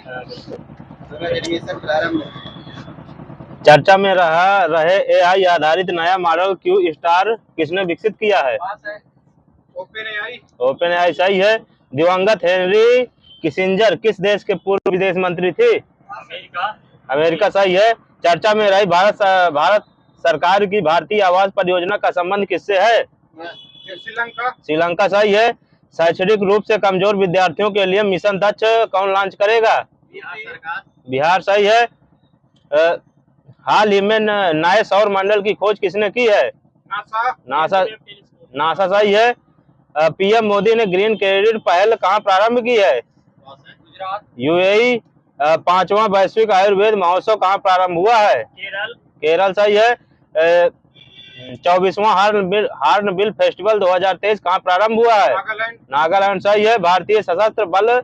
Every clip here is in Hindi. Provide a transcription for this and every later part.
ग्रेजुएशन प्रारंभ। चर्चा में रहे एआई आधारित नया मॉडल क्यू स्टार किसने विकसित किया है? ओपन एआई सही है। दिवंगत हेनरी किसिंजर किस देश के पूर्व विदेश मंत्री थे? अमेरिका सही है। चर्चा में रही भारत सरकार की भारतीय आवास परियोजना का संबंध किससे है? श्रीलंका सही है। शैक्षणिक रूप से कमजोर विद्यार्थियों के लिए मिशन दक्ष कौन लॉन्च करेगा? बिहार सही है। हाल ही में नए सौर मंडल की खोज किसने की है? नासा सही है। पीएम मोदी ने ग्रीन क्रेडिट पहल कहां प्रारंभ की है? यूएई। 5वां वैश्विक आयुर्वेद महोत्सव कहां प्रारंभ हुआ है? केरल सही है। 24वां हार्नबिल फेस्टिवल 2023 कहां प्रारंभ हुआ है? नागालैंड सही है। भारतीय सशस्त्र बल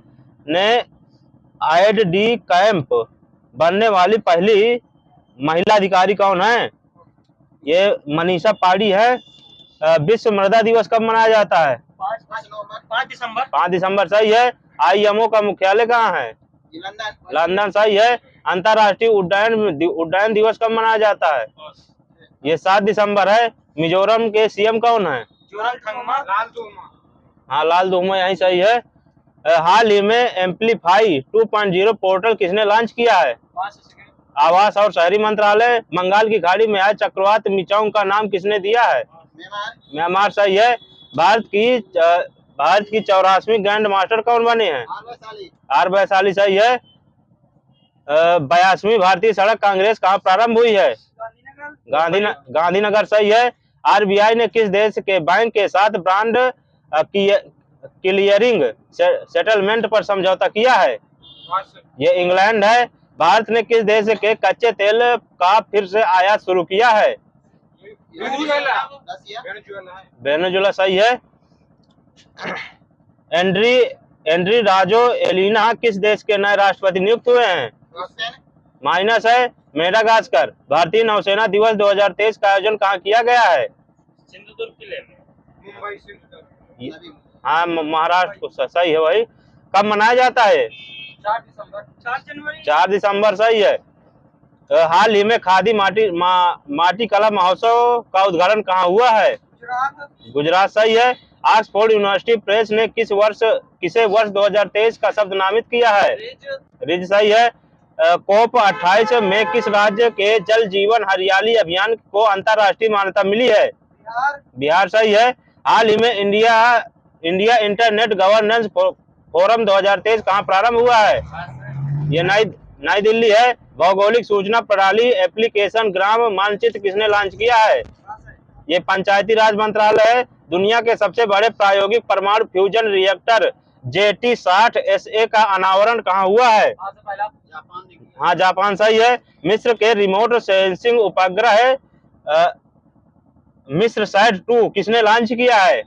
ने आईडी कैंप बनने वाली पहली महिला अधिकारी कौन है? ये मनीषा पाड़ी है। विश्व मृदा दिवस कब मनाया जाता है? 5 दिसंबर सही है। आईएमओ का मुख्यालय कहाँ है? लंदन सही है। अंतर्राष्ट्रीय उड्डयन दिवस कब मनाया जाता है? ये 7 दिसंबर है। मिजोरम के सीएम कौन है? हाँ, लाल दुमा यही सही है। हाल ही में एम्पलीफाई 2.0 पोर्टल किसने लॉन्च किया है? आवास और शहरी मंत्रालय। बंगाल की खाड़ी में आए चक्रवात मिचांग का नाम किसने दिया है? म्यांमार सही है। भारत की 84वीं ग्रैंड मास्टर कौन बने हैं? आर वैशाली सही है। 82वीं भारतीय सड़क कांग्रेस कहाँ प्रारंभ हुई है? गांधीनगर सही है। आरबीआई ने किस देश के बैंक के साथ ब्रांड क्लियरिंग सेटलमेंट पर समझौता किया है? ये इंग्लैंड है। भारत ने किस देश के कच्चे तेल का फिर से आयात शुरू किया है? वेनेजुएला सही है। एंड्री राजो एलिना किस देश के नए राष्ट्रपति नियुक्त हुए हैं? माइनस है। मेडागास्कर। भारतीय नौसेना दिवस 2023 का आयोजन कहाँ किया गया है? सिंधुदुर्ग किले में। हाँ, महाराष्ट्र को सही है भाई। कब मनाया जाता है? 4 दिसंबर सही है। हाल ही में खादी माटी कला महोत्सव का उद्घाटन कहाँ हुआ है? गुजरात सही है। ऑक्सफोर्ड यूनिवर्सिटी प्रेस ने किसे वर्ष 2023 का शब्द नामित किया है? रिज सही है। कोप 28 में किस राज्य के जल जीवन हरियाली अभियान को अंतर्राष्ट्रीय मान्यता मिली है? बिहार सही है। हाल ही में इंडिया इंटरनेट गवर्नेंस फोरम 2023 कहाँ प्रारंभ हुआ है? ये नई दिल्ली है। भौगोलिक सूचना प्रणाली एप्लीकेशन ग्राम मानचित्र किसने लॉन्च किया है? ये पंचायती राज मंत्रालय है। दुनिया के सबसे बड़े प्रायोगिक परमाणु फ्यूजन रिएक्टर JT-60SA का अनावरण कहाँ हुआ है? हाँ, जापान सही है। मिस्र के रिमोट सेंसिंग उपग्रह मिस्र सैट 2 किसने लॉन्च किया है?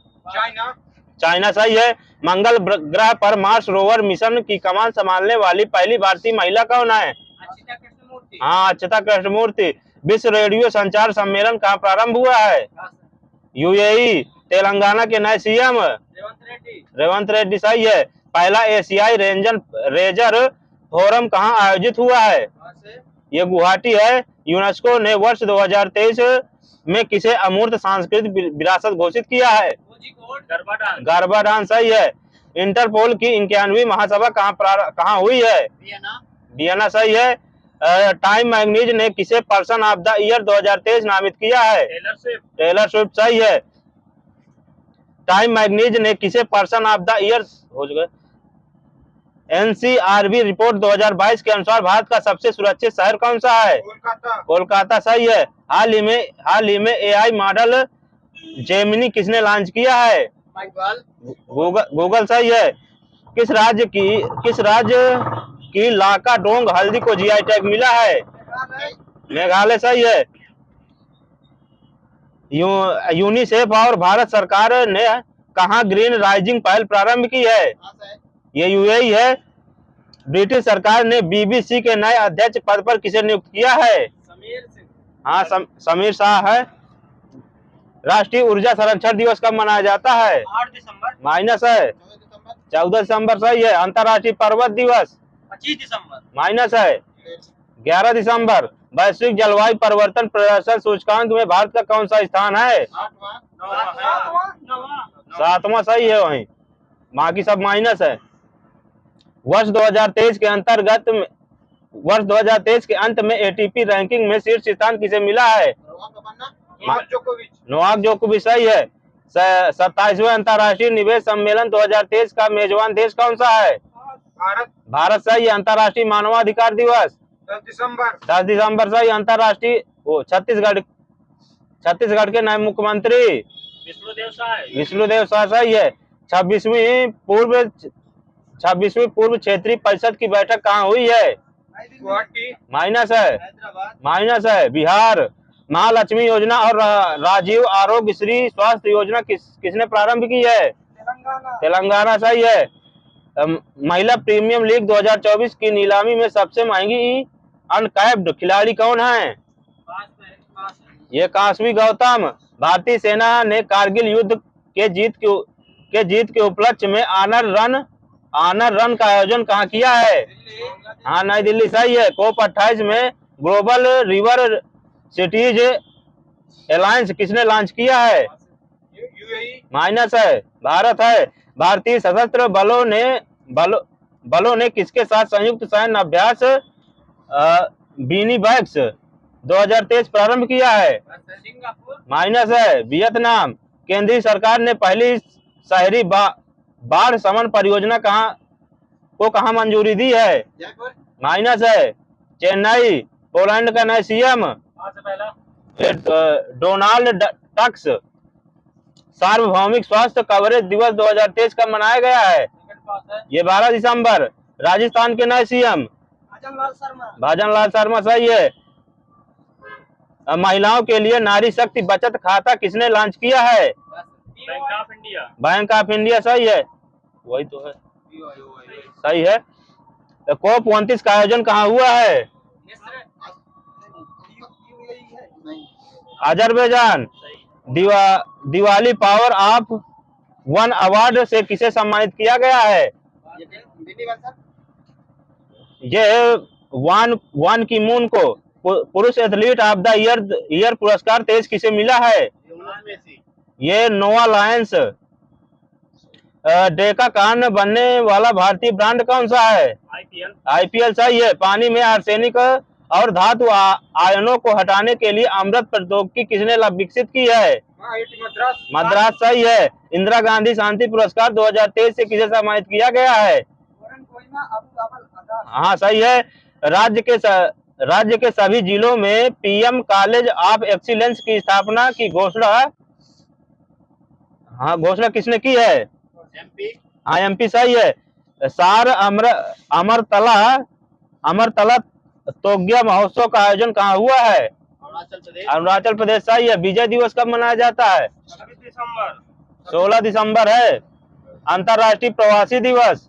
चाइना सही है। मंगल ग्रह पर मार्स रोवर मिशन की कमान संभालने वाली पहली भारतीय महिला कौन है? हाँ, अक्षता कृष्णमूर्ति। विश्व रेडियो संचार सम्मेलन कहाँ प्रारंभ हुआ है? यूएई। तेलंगाना के नए सीएम रेवंत रेड्डी सही है। पहला एशियाई रेजर फोरम कहाँ आयोजित हुआ है? ये गुवाहाटी है। यूनेस्को ने वर्ष 2023 में किसे अमूर्त सांस्कृतिक विरासत घोषित किया है? गरबा डांस सही है। इंटरपोल की 91वीं महासभा कहाँ हुई है? वियना सही है। टाइम मैगजीन ने किसे पर्सन ऑफ द ईयर 2023 नामित किया है? टेलर स्विफ्ट सही है। टाइम मैगजीन ने किसे पर्सन ऑफ द ईयर हो चुका? एनसीआरबी रिपोर्ट 2022 के अनुसार भारत का सबसे सुरक्षित शहर कौन सा है? कोलकाता सही है। हाल ही में एआई मॉडल जेमिनी किसने लॉन्च किया है? गूगल सही है। किस राज्य की लाकाडोंग हल्दी को जीआई टैग मिला है? मेघालय सही है। यूनिसेफ और भारत सरकार ने कहां ग्रीन राइजिंग पहल प्रारंभ की है? ये यूएई है। ब्रिटिश सरकार ने बीबीसी के नए अध्यक्ष पद पर किसे नियुक्त किया है? हाँ, समीर शाह है। राष्ट्रीय ऊर्जा संरक्षण दिवस कब मनाया जाता है? 8 दिसंबर। माइनस है। 14 दिसंबर सही है। अंतर्राष्ट्रीय पर्वत दिवस 25 दिसंबर माइनस है। 11 दिसंबर वैश्विक जलवायु परिवर्तन प्रदर्शन सूचकांक में भारत का कौन सा स्थान है? 7वां सही है वहीं, बाकी सब माइनस है। वर्ष 2023 के अंतर्गत वर्ष 2023 के अंत में एटीपी रैंकिंग में शीर्ष स्थान किसे मिला है? नोवाक जोकोविच सही है। 27वें अंतर्राष्ट्रीय निवेश सम्मेलन 2023 का मेजबान देश कौन सा है? भारत सही है। अंतर्राष्ट्रीय मानवाधिकार दिवस 10 दिसंबर सही। अंतर्राष्ट्रीय छत्तीसगढ़ के नए मुख्यमंत्री विष्णुदेव साय सही है। 26वीं पूर्व क्षेत्रीय परिषद की बैठक कहाँ हुई है? माइनस है। बिहार। महालक्ष्मी योजना और राजीव आरोग्य श्री स्वास्थ्य योजना किसने प्रारंभ की है? तेलंगाना सही है। महिला प्रीमियम लीग 2024 की नीलामी में सबसे महंगी अनकैप्ड खिलाड़ी कौन है? ये काशवी गौतम। भारतीय सेना ने कारगिल युद्ध के जीत के उपलक्ष्य में आनर रन का आयोजन कहाँ किया है? हाँ, नई दिल्ली सही है। COP 28 में ग्लोबल रिवर सिटीज अलायंस किसने लॉन्च किया है? माइनस है। भारत है। भारतीय सशस्त्र बलों ने किसके साथ संयुक्त सैन्य अभ्यास बीनीबैक्स 2023 प्रारंभ किया है? माइनस है। वियतनाम। केंद्रीय सरकार ने पहली शहरी बाढ़ शमन परियोजना कहाँ मंजूरी दी है? माइनस है। चेन्नई। पोलैंड का नया सीएम डोनाल्ड टस्क। सार्वभौमिक स्वास्थ्य कवरेज दिवस 2023 कब मनाया गया है? ये 12 दिसंबर। राजस्थान के नए सीएम भाजन लाल शर्मा सही है। महिलाओं के लिए नारी शक्ति बचत खाता किसने लॉन्च किया है? बैंक ऑफ इंडिया सही है। वही तो है, सही है। COP 29 का आयोजन कहाँ हुआ है? Azerbaijan. Diwali power of one award से किसे सम्मानित किया गया है? ये वान की मून को। पुरुष एथलीट ऑफ द ईयर पुरस्कार तेज किसे मिला है? ये नोआ लायंस। डेका कारण बनने वाला भारतीय ब्रांड कौन सा है? आईपीएल सही है। पानी में आर्सेनिक और धातु आयनों को हटाने के लिए अमृत प्रौद्योगिकी किसने विकसित की है? मद्रास सही है। इंदिरा गांधी शांति पुरस्कार 2023 से किसे सम्मानित किया गया है? हाँ सही है। राज्य के सभी जिलों में पीएम कॉलेज ऑफ एक्सीलेंस की स्थापना की घोषणा किसने की है? हाँ, एमपी सही है। सार अमरतला तोग्या महोत्सव का आयोजन कहाँ हुआ है? अरुणाचल प्रदेश सही है। विजय दिवस कब मनाया जाता है? 16 दिसंबर है। अंतर्राष्ट्रीय प्रवासी दिवस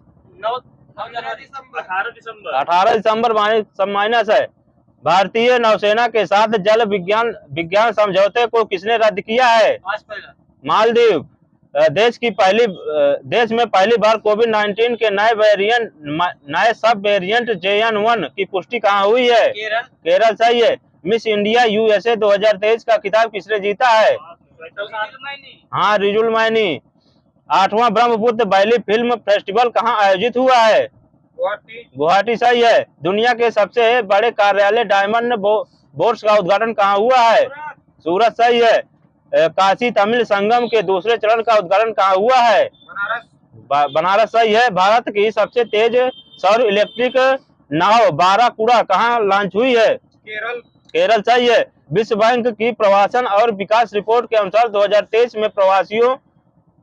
18 दिसंबर माइनस है। भारतीय नौसेना के साथ जल विज्ञान समझौते को किसने रद्द किया है? मालदीव। देश में पहली बार कोविड-19 के नए सब वेरिएंट JN1 की पुष्टि कहाँ हुई है? केरल सही है। मिस इंडिया USA 2023 का खिताब किसने जीता है? हाँ, रिजुल मैनी। 8वां ब्रह्मपुत्र वैली फिल्म फेस्टिवल कहाँ आयोजित हुआ है? गुवाहाटी सही है। दुनिया के सबसे बड़े कार्यालय डायमंड बोर्स का उद्घाटन कहाँ हुआ है? सूरत सही है। काशी तमिल संगम के दूसरे चरण का उद्घाटन कहाँ हुआ है? बनारस सही है। भारत की सबसे तेज सौर इलेक्ट्रिक नाव बाराकुड़ा कहाँ लॉन्च हुई है? केरल सही है। विश्व बैंक की प्रवासन और विकास रिपोर्ट के अनुसार 2023 में प्रवासियों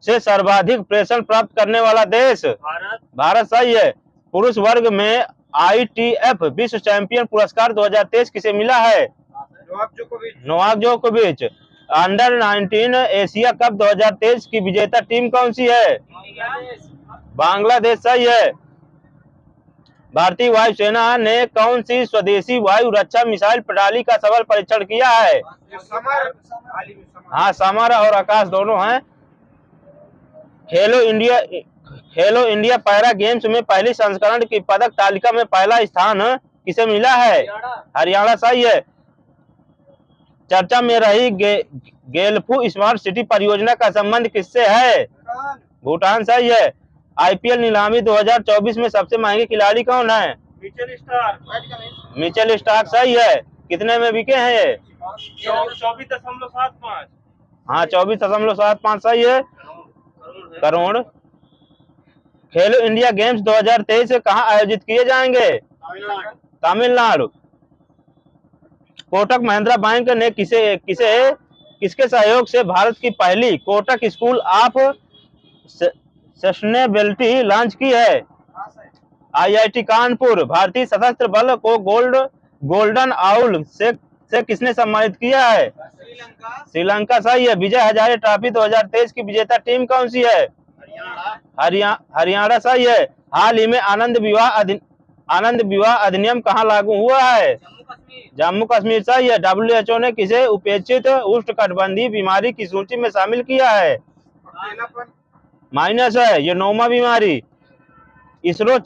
से सर्वाधिक प्रेषण प्राप्त करने वाला देश भारत सही है। पुरुष वर्ग में ITF विश्व चैंपियन पुरस्कार 2023 किसे मिला है? नोवाक जोकोविच। अंडर 19 एशिया कप 2023 की विजेता टीम कौन सी है? बांग्लादेश सही है। भारतीय वायुसेना ने कौन सी स्वदेशी वायु रक्षा मिसाइल प्रणाली का सफल परीक्षण किया है? हाँ, समर और आकाश दोनों हैं। खेलो इंडिया पैरा गेम्स में पहली संस्करण की पदक तालिका में पहला स्थान किसे मिला है? हरियाणा सही है। चर्चा में रही गेलफू स्मार्ट सिटी परियोजना का संबंध किससे है? भूटान सही है। आईपीएल नीलामी 2024 में सबसे महंगे खिलाड़ी कौन है? मिचेल स्टार्क सही है। कितने में बिके हैं ये? 24.75। हाँ 24.75 सही है करोड़। खेलो इंडिया गेम्स 2023 कहाँ आयोजित किए जाएंगे? तमिलनाडु। कोटक महिंद्रा बैंक ने किसके सहयोग से भारत की पहली Kotak school of sustainability launch की है? आईआईटी कानपुर। भारतीय सशस्त्र बल को गोल्डन आउल से किसने सम्मानित किया है? श्रीलंका सही है। विजय हजारे ट्रॉफी 2023 की विजेता टीम कौन सी है? हरियाणा सही है। हाल ही में आनंद विवाह अधिनियम कहाँ लागू हुआ है? जम्मू कश्मीर सही है। WHO ने किसे उपेक्षित उष्णकटिबंधीय बीमारी की सूची में शामिल किया है? माइनस है ये 9वां बीमारी। इसरो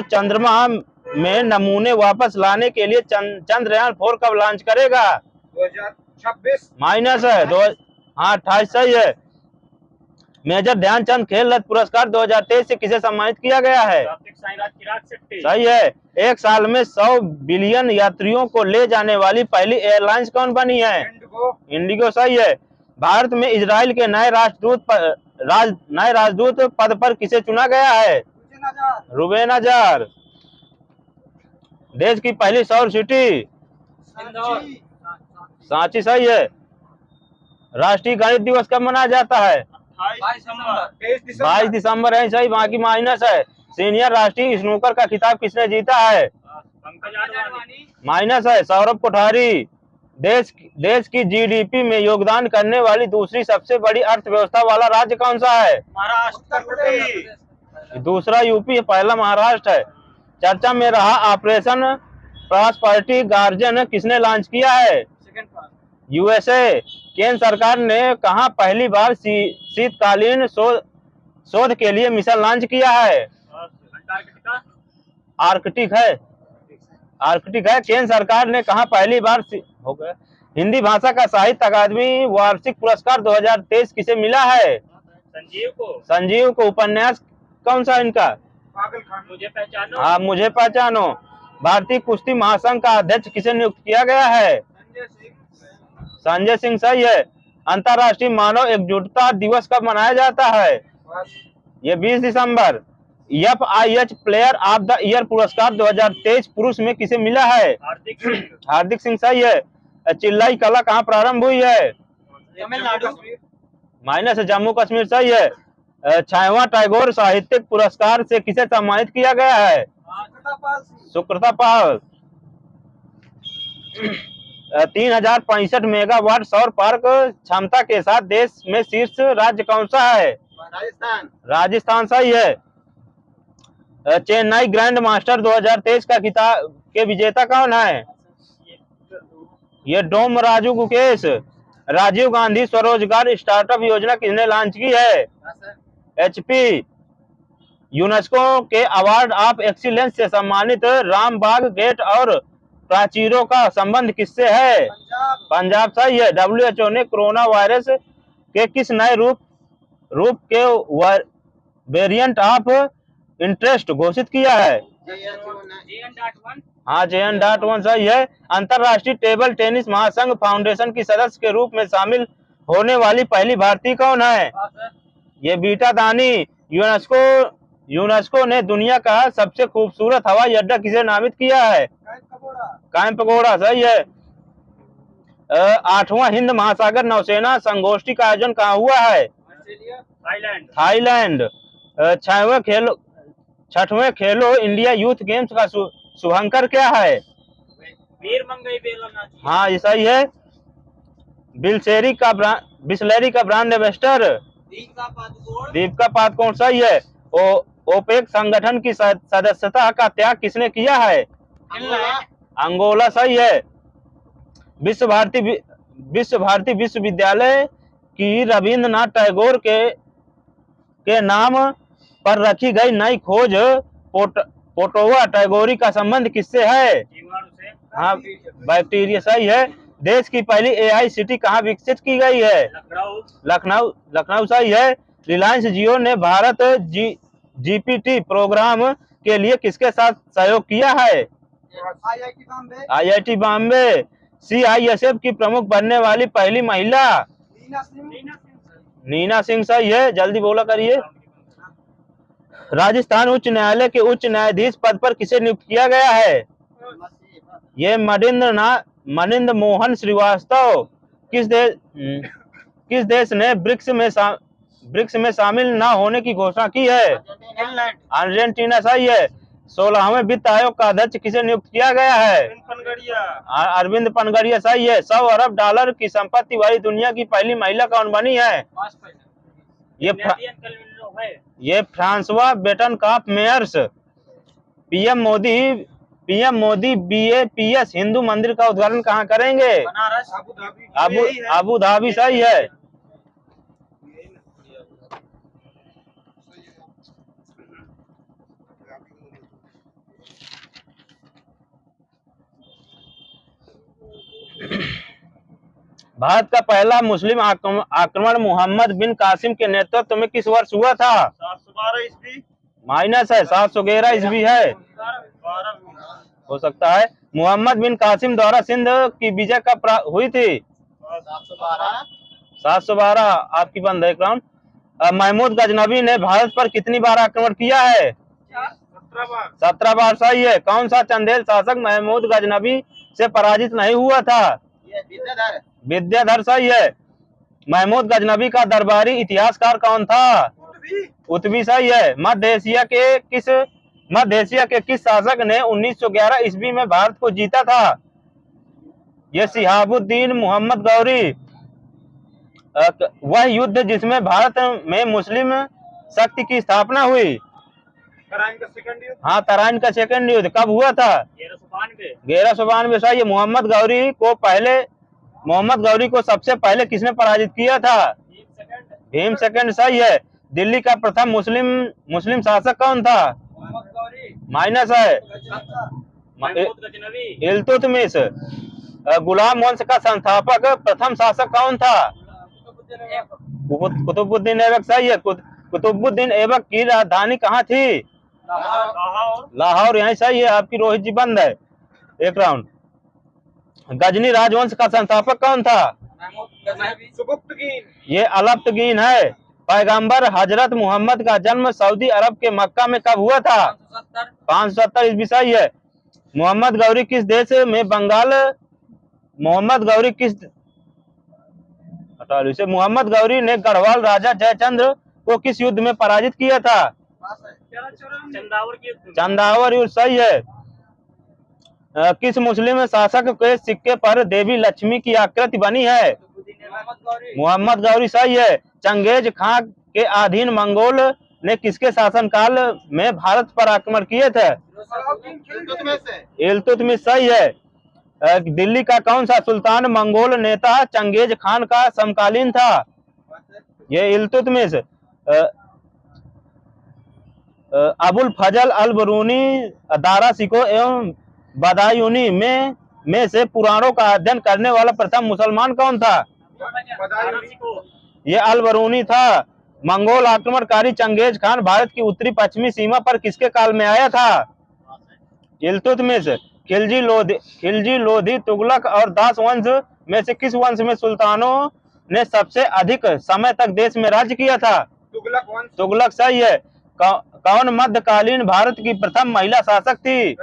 चंद्रमा में नमूने वापस लाने के लिए चंद्रयान 4 कब लॉन्च करेगा? 2026। माइनस है। हाँ 28 सही है। मेजर ध्यानचंद खेल रत्न पुरस्कार 2023 से किसे सम्मानित किया गया है? सही है। एक साल में 100 बिलियन यात्रियों को ले जाने वाली पहली एयरलाइंस कौन बनी है? इंडिगो सही है। भारत में इजराइल के नए राजदूत पद पर किसे चुना गया है? रुबेन अजार। देश की पहली सौर सिटी? सांची सही है। राष्ट्रीय गणित दिवस कब मनाया जाता है? 22 दिसंबर है सही। बाकी माइनस है। सीनियर राष्ट्रीय स्नूकर का खिताब किसने जीता है? माइनस है सौरभ कोठारी। देश की जीडीपी में योगदान करने वाली दूसरी सबसे बड़ी अर्थव्यवस्था वाला राज्य कौन सा है? महाराष्ट्र। दूसरा यूपी है, पहला महाराष्ट्र है। चर्चा में रहा ऑपरेशन प्रॉस्पेरिटी गार्जियन किसने लॉन्च किया है? यूएसए। केंद्र सरकार ने कहां पहली बार शीतकालीन शोध के लिए मिशन लॉन्च किया है? आर्कटिक है। केंद्र सरकार ने कहां पहली बार हो गया। हिंदी भाषा का साहित्य अकादमी वार्षिक पुरस्कार 2023 किसे मिला है? संजीव को। उपन्यास कौन सा इनका? मुझे पहचानो। हाँ मुझे पहचानो। भारतीय कुश्ती महासंघ का अध्यक्ष किसे नियुक्त किया गया है? संजय सिंह सही है। अंतर्राष्ट्रीय मानव एकजुटता दिवस कब मनाया जाता है? ये 20 दिसंबर। FIH player of the year पुरस्कार 2023 पुरुष में किसे मिला है? हार्दिक सिंह सही है। चिल्लाई कला कहाँ प्रारंभ हुई है? तमिलनाडु। माइनस है जम्मू कश्मीर सही है। 6वां टैगोर साहित्यिक पुरस्कार से किसे सम्मानित किया गया है? सुकृता पाल। 3065 मेगावाट सौर पार्क क्षमता के साथ देश में शीर्ष राज्य कौन सा है? राजस्थान सही है। चेन्नई ग्रैंड मास्टर 2023 का खिताब के विजेता कौन है? ये डोम राजू गुकेश। राजीव गांधी स्वरोजगार स्टार्टअप योजना किसने लॉन्च की है? HP। यूनेस्को के अवार्ड ऑफ एक्सीलेंस से सम्मानित रामबाग गेट और प्राचीरों का संबंध किससे है? पंजाब सही है। WHO ने कोरोना वायरस के किस नए रूप के वेरिएंट ऑफ इंटरेस्ट घोषित किया है? हाँ JN.1 सही है। अंतरराष्ट्रीय टेबल टेनिस महासंघ फाउंडेशन की सदस्य के रूप में शामिल होने वाली पहली भारतीय कौन है? ये बीटा दानी। यूनेस्को ने दुनिया का सबसे खूबसूरत हवाई अड्डा किसे नामित किया है? कायमपगोड़ा सही है। 8वां हिंद महासागर नौसेना संगोष्ठी का आयोजन कहाँ हुआ है? थाईलैंड। 6वें खेलो इंडिया यूथ गेम्स का शुभंकर क्या है? हाँ ये सही है। बिस्लेरी का ब्रांड एम्बेसडर दीपिका पादुकोण सही है। ओपेक संगठन की सदस्यता का त्याग किसने किया है? अंगोला सही है। विश्व भारती विश्वविद्यालय की रविंद्रनाथ टैगोर के नाम पर रखी गई नई खोज पोटोवा टैगोरी का संबंध किससे है? जीवाणु से। हाँ, बैक्टीरिया सही है। देश की पहली एआई सिटी कहाँ विकसित की गई है? लखनऊ। लखनऊ लखनऊ सही है। रिलायंस जियो ने भारत जीपीटी प्रोग्राम के लिए किसके साथ सहयोग किया है? IIT Bombay. IIT Bombay. CISF की प्रमुख बनने वाली पहली महिला? नीना सिंह सही है। जल्दी बोला करिए। राजस्थान उच्च न्यायालय के उच्च न्यायाधीश पद पर किसे नियुक्त किया गया है? ये मनिंद्र मोहन श्रीवास्तव। किस देश ने ब्रिक्स में शामिल न होने की घोषणा की है? अर्जेंटीना सही है। 16वें वित्त आयोग का अध्यक्ष किसे नियुक्त किया गया है? अरविंद पनगड़िया सही है। 100 अरब डॉलर की संपत्ति वाली दुनिया की पहली महिला कौन बनी है? ये Francoise Bettencourt Meyers. PM Modi BAPS Hindu मंदिर का उद्घाटन कहाँ करेंगे? बनारस। अबू धाबी सही है। भारत का पहला मुस्लिम आक्रमण मोहम्मद बिन कासिम के नेतृत्व में किस वर्ष हुआ था? 712 ईस्वी। माइनस है, 711 ईस्वी है, हो सकता है। मोहम्मद बिन कासिम द्वारा सिंध की विजय कब हुई थी? 712। आपकी बंद है राउंड। महमूद गजनबी ने भारत पर कितनी बार आक्रमण किया है? 17 बार सही है। कौन सा चंदेल शासक महमूद गजनबी से पराजित नहीं हुआ था? विद्याधर सही है। महमूद गजनबी का दरबारी इतिहासकार कौन था? उत्बी सही है। मध्य एशिया के किस शासक ने 1911 ईस्वी में भारत को जीता था? ये शिहाबुद्दीन मोहम्मद गौरी। वह युद्ध जिसमें भारत में मुस्लिम शक्ति की स्थापना हुई? तराइन का सेकंड युद्ध। हाँ, तराइन का सेकंड युद्ध कब हुआ था? 1192 सही है। मोहम्मद गौरी को सबसे पहले किसने पराजित किया था? भीम सेकंड सही है। दिल्ली का प्रथम मुस्लिम शासक कौन था? माइनस है। इल्तुतमिश। गुलाम वंश का संस्थापक प्रथम शासक कौन था? कुतुबुद्दीन ऐबक सही है। कुतुबुद्दीन ऐबक की राजधानी कहाँ थी? लाहौर यही सही है। आपकी रोहित जी बंद है। एक राउंड। गजनी राजवंश का संस्थापक कौन था? ये अलप्तगीन है। पैगंबर हजरत मोहम्मद का जन्म सऊदी अरब के मक्का में कब हुआ था? 570 ईस्वी सही है। मोहम्मद गौरी किस देश में मोहम्मद गौरी ने गढ़वाल राजा जयचंद्र को किस युद्ध में पराजित किया था? चंदावर युद्ध सही है। किस मुस्लिम शासक के सिक्के पर देवी लक्ष्मी की आकृति बनी है? मोहम्मद गौरी सही है। चंगेज खां के अधीन मंगोल ने किसके शासनकाल में भारत पर आक्रमण किए थे? इल्तुतमिश सही है। दिल्ली का कौन सा सुल्तान मंगोल नेता चंगेज खान का समकालीन था? ये इल्तुतमिश। अबुल फजल अल बरूनी दारा सिको एवं बदायूनी में से पुराणों का अध्ययन करने वाला प्रथम मुसलमान कौन था? ये अल बरूनी था। मंगोल आक्रमणकारी चंगेज खान भारत की उत्तरी पश्चिमी सीमा पर किसके काल में आया था? इल्तुतमिश। खिलजी लोधी तुगलक और दास वंश में से किस वंश में सुल्तानों ने सबसे अधिक समय तक देश में राज्य किया था? तुगलक सही है। कौन मध्यकालीन भारत की प्रथम महिला शासक थी?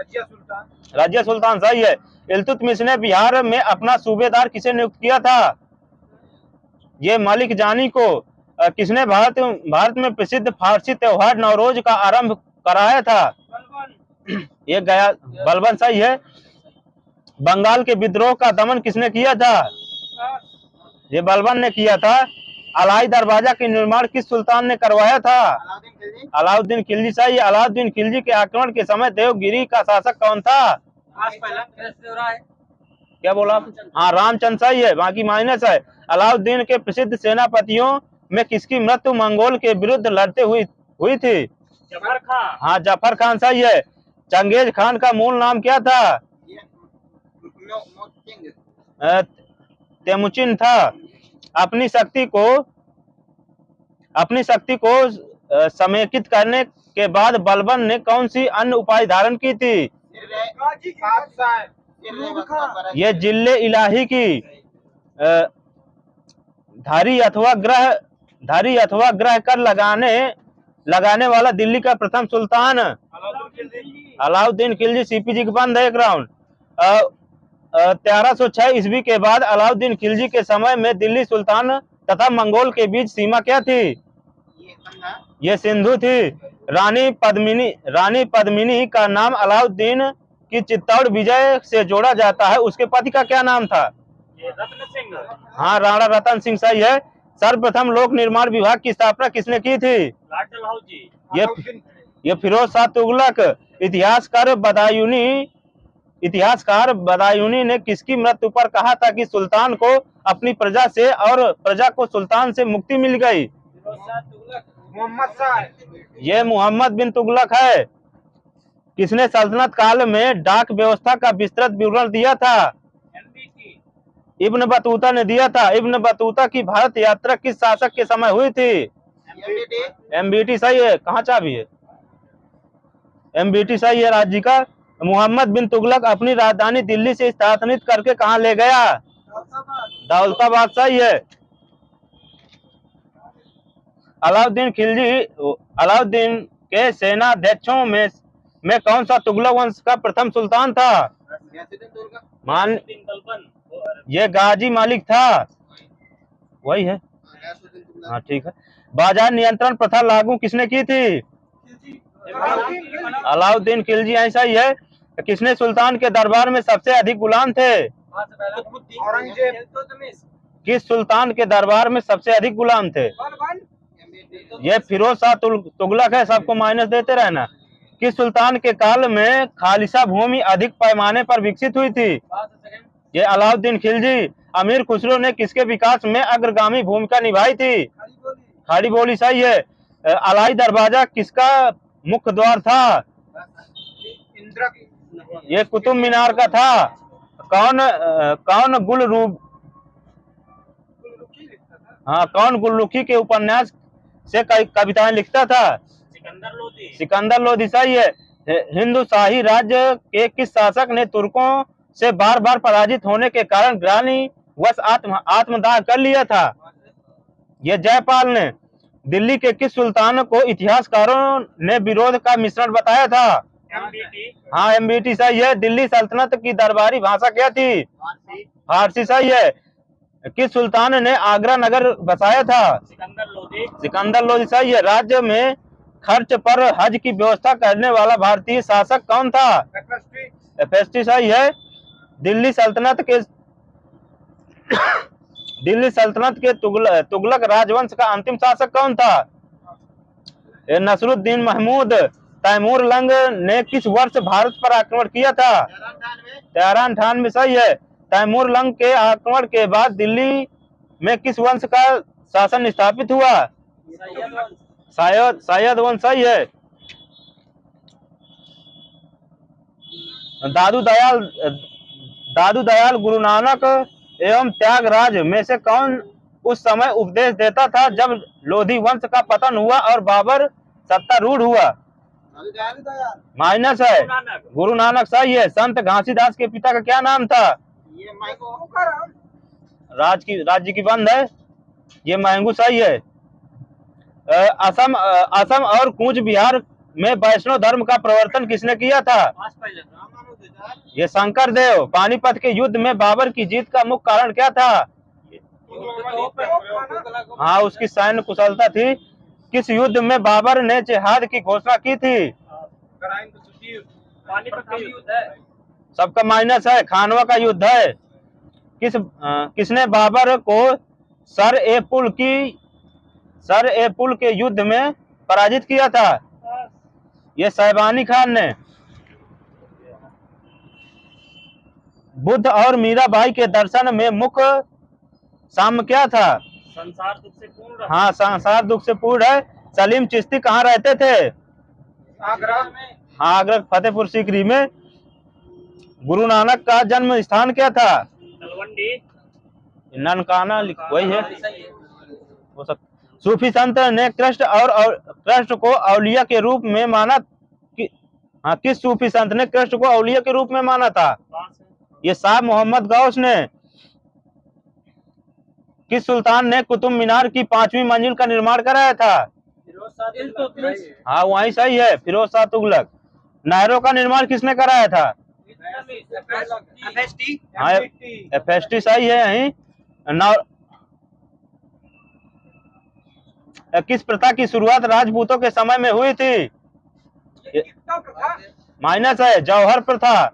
रजिया सुल्तान सही है। इल्तुतमिश ने बिहार में अपना सूबेदार किसे नियुक्त किया था? ये मलिक जानी को। किसने भारत में प्रसिद्ध फारसी त्योहार नवरोज का आरंभ कराया था? ये गया बलबन सही है। बंगाल के विद्रोह का दमन किसने किया था? ये बलबन ने किया था। अलाई दरवाजा के निर्माण किस सुल्तान ने करवाया था? अलाउद्दीन खिलजी सही है। अलाउद्दीन खिलजी के आक्रमण के समय देवगिरी का शासक कौन था? क्या बोला? हाँ, रामचंद्र सही है। बाकी माइनस है। अलाउद्दीन के प्रसिद्ध सेनापतियों में किसकी मृत्यु मंगोल के विरुद्ध लड़ते हुई थी? जफर खान। हाँ जफर खान सही है। चंगेज खान का मूल नाम क्या था? अ, तेमुचिन था। अपनी शक्ति को समेकित करने के बाद बलबन ने कौन सी अन्य उपाधि धारण की थी? ये जिले इलाही की अ, धारी अथवा ग्रह कर लगाने वाला दिल्ली का प्रथम सुल्तान अलाउद्दीन खिलजी। सीपीजी के बंद है एक राउंड। 1306 ईस्वी के बाद अलाउद्दीन खिलजी के समय में दिल्ली सुल्तान तथा मंगोल के बीच सीमा क्या थी? ये सिंधु थी। रानी पद्मिनी का नाम अलाउद्दीन की चित्तौड़ विजय से जोड़ा जाता है। उसके पति का क्या नाम था? रत्न सिंह। हाँ राणा रतन सिंह सही है। सर्वप्रथम लोक निर्माण विभाग की स्थापना किसने की थी? लाल डलहौजी। ये फिरोज शाह तुगलक। इतिहासकार बदायूनी ने किसकी मृत्यु पर कहा था कि सुल्तान को अपनी प्रजा से और प्रजा को सुल्तान से मुक्ति मिल गई? मोहम्मद शाह। ये मोहम्मद बिन तुगलक है। किसने सल्तनत काल में डाक व्यवस्था का विस्तृत विवरण दिया था? एमबीटी। इब्न बतूता ने दिया था। इब्न बतूता की भारत यात्रा किस शासक के समय हुई थी? एमबीटी सही है। कहाँ चाबी है? एमबीटी सही है राज्य का। मोहम्मद बिन तुगलक अपनी राजधानी दिल्ली से स्थानांतरित करके कहाँ ले गया? दौलताबाद सही है। अलाउद्दीन के सेनाध्यक्षों में कौन सा तुगलक वंश का प्रथम सुल्तान था? मान बलबन। ये गाजी मालिक था। वही है। हाँ ठीक है। बाजार नियंत्रण प्रथा लागू किसने की थी? अलाउद्दीन खिलजी ऐसा ही है। किसने सुल्तान के दरबार में सबसे अधिक गुलाम थे? औरंगजेब। किस सुल्तान के दरबार में सबसे अधिक गुलाम थे? ये फिरोज शाह तुगलक है। सबको माइनस देते रहना। किस सुल्तान के काल में खालिसा भूमि अधिक पैमाने पर विकसित हुई थी? ये अलाउद्दीन खिलजी। अमीर खुसरो ने किसके विकास में अग्रगामी भूमिका निभाई थी? खाड़ी बोली सही है। अलाई दरवाजा किसका मुख्य द्वार था? इंदिरा की। ये कुतुब मीनार का था। कौन गुलरुखी के उपन्यास से कविताएं लिखता था? सिकंदर लोधी। सिकंदर लोधी सही है। हिंदू शाही राज्य के किस शासक ने तुर्कों से बार बार पराजित होने के कारण ग्लानि वश आत्मदाह कर लिया था? ये जयपाल ने। दिल्ली के किस सुल्तान को इतिहासकारों ने विरोध का मिश्रण बताया था? एमबीटी। हाँ एमबीटी सही है। दिल्ली सल्तनत की दरबारी भाषा क्या थी? फारसी सही है। किस सुल्तान ने आगरा नगर बसाया था? सिकंदर लोधी सही है। राज्य में खर्च पर हज की व्यवस्था करने वाला भारतीय शासक कौन था? एफएसटी सही है। दिल्ली सल्तनत के तुगलक राजवंश का अंतिम शासक कौन था? नसरुद्दीन महमूद। तैमूर लंग ने किस वर्ष भारत पर आक्रमण किया था? 1398 सही है। तैमूर लंग के आक्रमण के बाद दिल्ली में किस वंश का शासन स्थापित हुआ? शायद वंश सही है। दादू दयाल गुरु नानक एवं त्यागराज में से कौन उस समय उपदेश देता था जब लोधी वंश का पतन हुआ और बाबर सत्तारूढ़ हुआ? माइनस है। गुरु नानक सही है। संत घासीदास के पिता का क्या नाम था? राज्य की बंद है। ये महंगू सही है। असम और कूच बिहार में वैष्णव धर्म का प्रवर्तन किसने किया था? ये शंकर देव। पानीपत के युद्ध में बाबर की जीत का मुख्य कारण क्या था? हाँ उसकी सैन्य कुशलता थी। किस युद्ध में बाबर ने जिहाद की घोषणा की थी? सबका माइनस है। खानवा का युद्ध है। किसने बाबर को सर ए पुल के युद्ध में पराजित किया था? ये शैबानी खान ने। बुद्ध और मीराबाई के दर्शन में मुख्य साम्य क्या था? संसार दुख से पूर्ण। हाँ संसार दुख से पूर्ण है। सलीम चिश्ती कहाँ रहते थे? आगरा हाँ, आगरा फतेहपुर सीकरी में गुरु नानक का जन्म स्थान क्या था? तलवंडी। ननकाना वही है, हो सकता। सूफी संत ने कृष्ण को औलिया के रूप में माना हाँ, किस सूफी संत ने कृष्ण को औलिया के रूप में माना था? ये शाह मोहम्मद गौस ने। किस सुल्तान ने कुतुब मीनार की 5वीं मंजिल का निर्माण कराया था? हाँ, वही सही है, फिरोज शाह तुगलक। नहरों का निर्माण किसने कराया था? हाँ, FST सही है। यही किस प्रथा की शुरुआत राजपूतों के समय में हुई थी? माइनस है, जौहर प्रथा।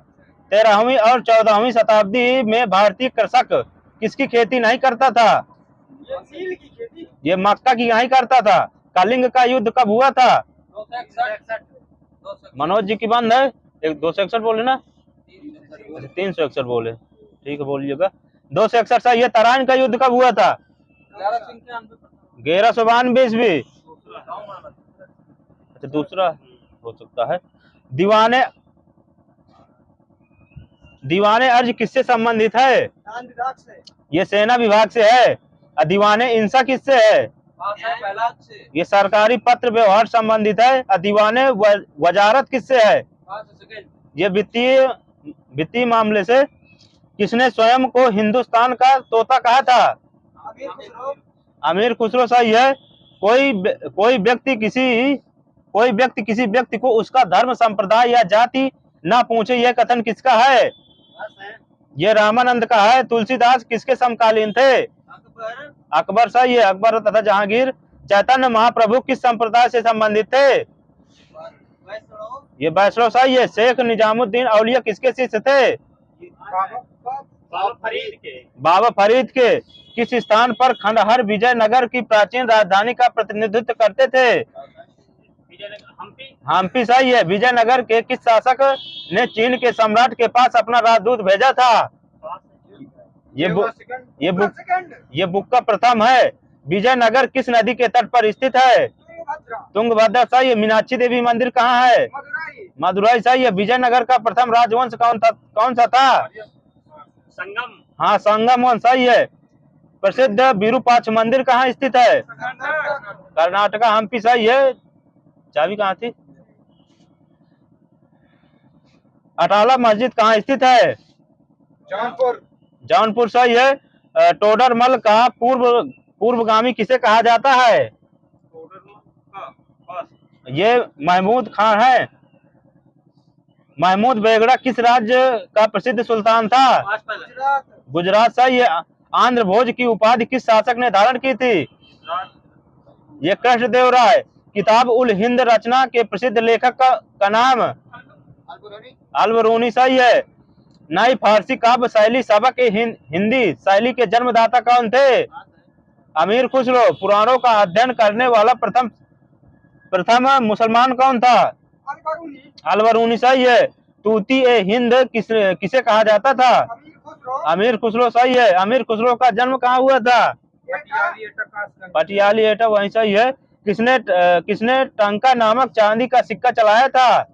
13वीं और 14वीं शताब्दी में भारतीय कृषक किसकी खेती नहीं करता था? ये मक्का की नहीं करता था। कलिंग का युद्ध कब हुआ था? मनोज जी की बंद है, 261 बोले ना? 361 बोले, ठीक है, बोलिएगा। 261 सही है। तराइन का युद्ध कब हुआ था? 1192 ईस्वी। अच्छा, दूसरा हो सकता है। दीवाने अर्ज किससे संबंधित है? ये सेना विभाग से है। दीवाने इंसा किससे है? ये सरकारी पत्र व्यवहार संबंधित है। दीवाने वजारत किससे है? ये वित्तीय मामले से। किसने स्वयं को हिंदुस्तान का तोता कहा था? अमीर खुसरो सही है। कोई व्यक्ति किसी व्यक्ति को उसका धर्म, संप्रदाय या जाति ना पूछे, यह कथन किसका है? ये रामानंद का है। तुलसीदास किसके समकालीन थे? अकबर सही है, अकबर तथा जहांगीर। चैतन्य महाप्रभु किस संप्रदाय से संबंधित थे? ये वैष्णव सही है। शेख निजामुद्दीन औलिया किसके शिष्य थे? बाबा फरीद के। किस स्थान पर खंडहर विजयनगर की प्राचीन राजधानी का प्रतिनिधित्व करते थे? हम्पी सही है। विजयनगर के किस शासक ने चीन के सम्राट के पास अपना राजदूत भेजा था? ये बुक का प्रथम है। विजयनगर किस नदी के तट पर स्थित है? तुंगभद्रा सही है। मीनाक्षी देवी मंदिर कहाँ है? मदुरई सही है। विजयनगर का प्रथम राजवंश कौन सा था? संगम। हाँ, संगम वंश सही है। प्रसिद्ध विरूपाक्ष मंदिर कहाँ स्थित है? कर्नाटका। हम्पी सही है। चाबी कहाँ थी? अटाला मस्जिद कहाँ स्थित है? जौनपुर सही है। टोडरमल का पूर्वगामी किसे कहा जाता है? ये महमूद खान है। महमूद बेगड़ा किस राज्य का प्रसिद्ध सुल्तान था? गुजरात सही है। आंध्र भोज की उपाधि किस शासक ने धारण की थी? ये कृष्णदेव राय। किताब उल हिंद रचना के प्रसिद्ध लेखक का नाम? अलबरूनी सही है। नई फारसी काव्य शैली सबक हिंदी शैली के जन्मदाता कौन थे? अमीर खुसरो। पुराणों का अध्ययन करने वाला प्रथम मुसलमान कौन था? अलबरूनी सही है। तूती ए हिंद किसे कहा जाता था? अमीर खुसरो सही है। अमीर खुसरो का जन्म कहाँ हुआ था? पटियाली एटा वहीं सही है। किसने टंका नामक चांदी का सिक्का चलाया था?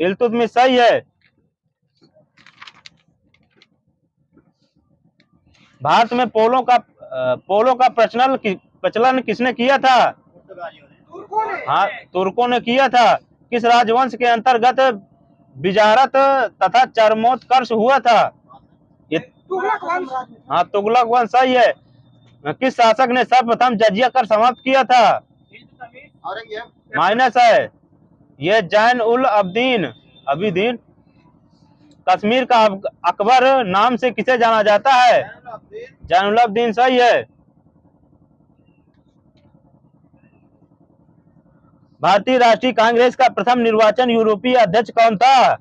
इल्तुतमिश सही है। भारत में पोलो का प्रचलन किसने किया था? हाँ, तुर्कों ने किया था। किस राजवंश के अंतर्गत बिजारत तथा चरमोत्कर्ष हुआ था? ये हाँ, तुगलक वंश सही है। किस शासक ने सर्वप्रथम जजिया कर समाप्त किया था? माइनस है। ये जैन उल अबिदीन। कश्मीर का अकबर नाम से किसे जाना जाता है? जैनुलब्दीन सही है। भारतीय राष्ट्रीय कांग्रेस का प्रथम निर्वाचन यूरोपीय अध्यक्ष कौन था?